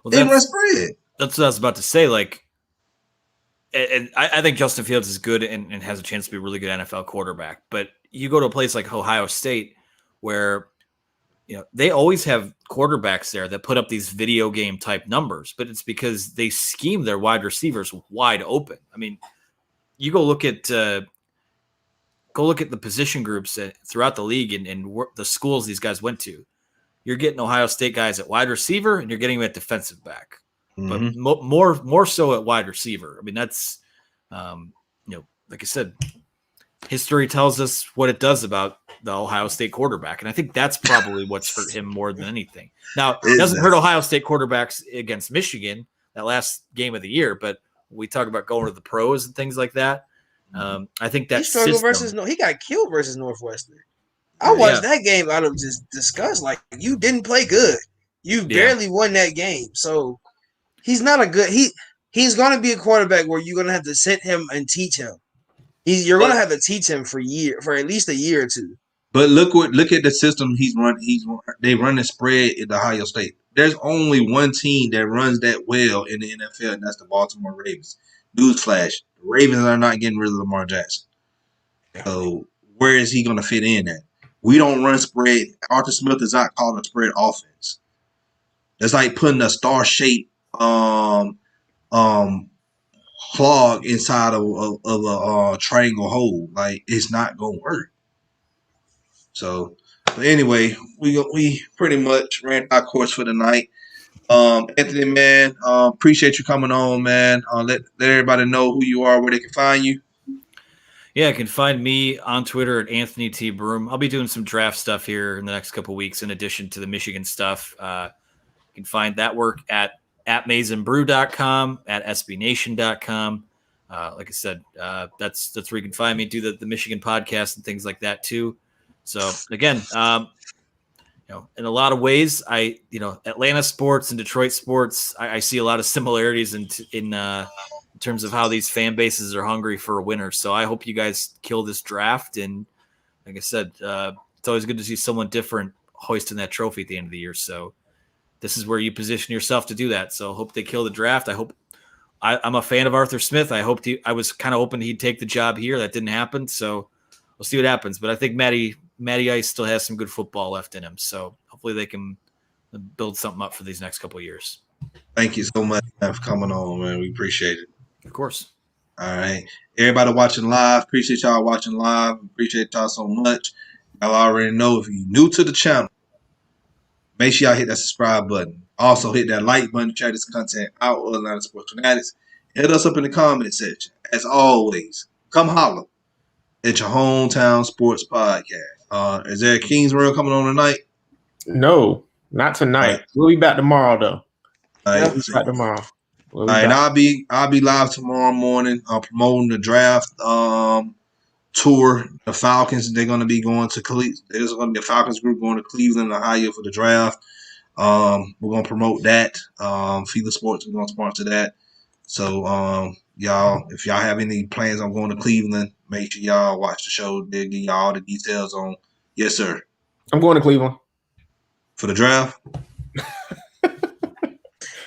Speaker 12: Well,
Speaker 9: they run spread.
Speaker 12: That's what I was about to say. Like, and I think Justin Fields is good and has a chance to be a really good NFL quarterback. But you go to a place like Ohio State where they always have quarterbacks there that put up these video game type numbers, but it's because they scheme their wide receivers wide open. I mean, you go look at the position groups throughout the league and the schools these guys went to. You're getting Ohio State guys at wide receiver, and you're getting them at defensive back, but more so at wide receiver. I mean, that's like I said, history tells us what it does about the Ohio State quarterback, and I think that's probably what's hurt him more than anything. Now, it doesn't hurt Ohio State quarterbacks against Michigan that last game of the year, but we talk about going to the pros and things like that. I think that
Speaker 11: he struggled he got killed versus Northwestern. I watched that game out of just disgust. Like, you didn't play good. You barely won that game. So he's not a good. He's going to be a quarterback where you're going to have to sit him and teach him. You're going to have to teach him for at least a year or two.
Speaker 9: But look at the system he's run. They run the spread at Ohio State. There's only one team that runs that well in the NFL, and that's the Baltimore Ravens. Newsflash: the Ravens are not getting rid of Lamar Jackson. So where is he going to fit in at? We don't run spread. Arthur Smith is not calling a spread offense. It's like putting a star-shaped clog inside of a triangle hole. Like, it's not going to work. So, but anyway, we pretty much ran our course for the night. Anthony, man, appreciate you coming on, man. Let everybody know who you are, where they can find you.
Speaker 12: Yeah, you can find me on Twitter at Anthony T. Broome. I'll be doing some draft stuff here in the next couple of weeks in addition to the Michigan stuff. You can find that work at maizeandbrew.com, at sbnation.com. Like I said, that's where you can find me, do the Michigan podcast and things like that too. So again, in a lot of ways, Atlanta sports and Detroit sports, I see a lot of similarities in terms of how these fan bases are hungry for a winner. So I hope you guys kill this draft. And like I said, it's always good to see someone different hoisting that trophy at the end of the year. So this is where you position yourself to do that. So I hope they kill the draft. I'm a fan of Arthur Smith. I was kind of hoping he'd take the job here. That didn't happen. So we'll see what happens. But I think Matty Ice still has some good football left in him. So hopefully they can build something up for these next couple of years.
Speaker 9: Thank you so much man, for coming on, man. We appreciate it.
Speaker 12: Of course.
Speaker 9: All right. Everybody watching live, appreciate y'all watching live. Appreciate y'all so much. Y'all already know if you're new to the channel, make sure y'all hit that subscribe button. Also hit that like button to check this content out with Atlanta Sports Fanatics. Hit us up in the comment section. As always, come holler at your hometown sports podcast. Is there a Kings World coming on tonight?
Speaker 10: No, not tonight.
Speaker 9: Right.
Speaker 10: We'll be back tomorrow though.
Speaker 9: Right.
Speaker 10: We'll be back tomorrow.
Speaker 9: All right, I'll be live tomorrow morning promoting the draft tour. The Falcons, they're going to be going to Cleveland. There's going to be a Falcons group going to Cleveland, Ohio for the draft. We're going to promote that. FILA Sports is going to sponsor that. So, y'all, if y'all have any plans on going to Cleveland, make sure y'all watch the show. They'll give y'all all the details on. Yes, sir.
Speaker 10: I'm going to Cleveland.
Speaker 9: For the draft?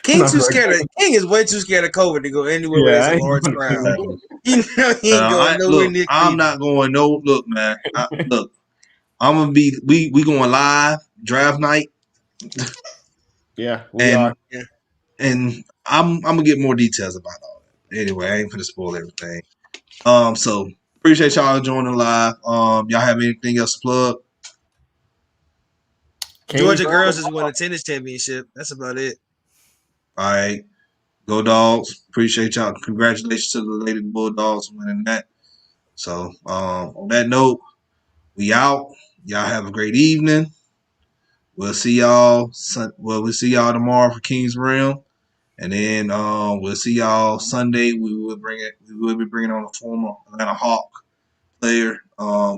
Speaker 11: King is way too scared of COVID to go anywhere where there's a large crowd. You know he ain't going nowhere near.
Speaker 9: I'm not going. No, look, man. Look, I'm gonna be. We going live draft night.
Speaker 10: Yeah, we are.
Speaker 11: Yeah.
Speaker 9: And I'm gonna get more details about all that. Anyway, I ain't gonna spoil everything. So appreciate y'all joining live. Y'all have anything else to plug?
Speaker 11: Georgia girls just won a tennis championship. That's about it.
Speaker 9: All right. Go Dogs. Appreciate y'all. Congratulations to the Lady Bulldogs winning that. So on that note, we out. Y'all have a great evening. We'll see y'all. We'll see y'all tomorrow for Kings Realm, and then we'll see y'all Sunday. We will be bringing on a former Atlanta Hawk player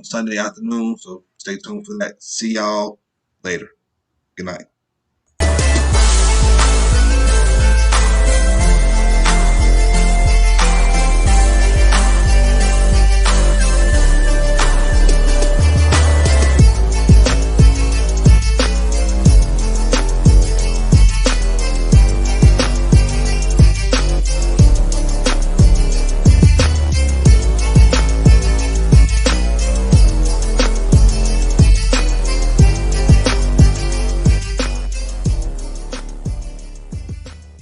Speaker 9: Sunday afternoon. So stay tuned for that. See y'all later. Good night.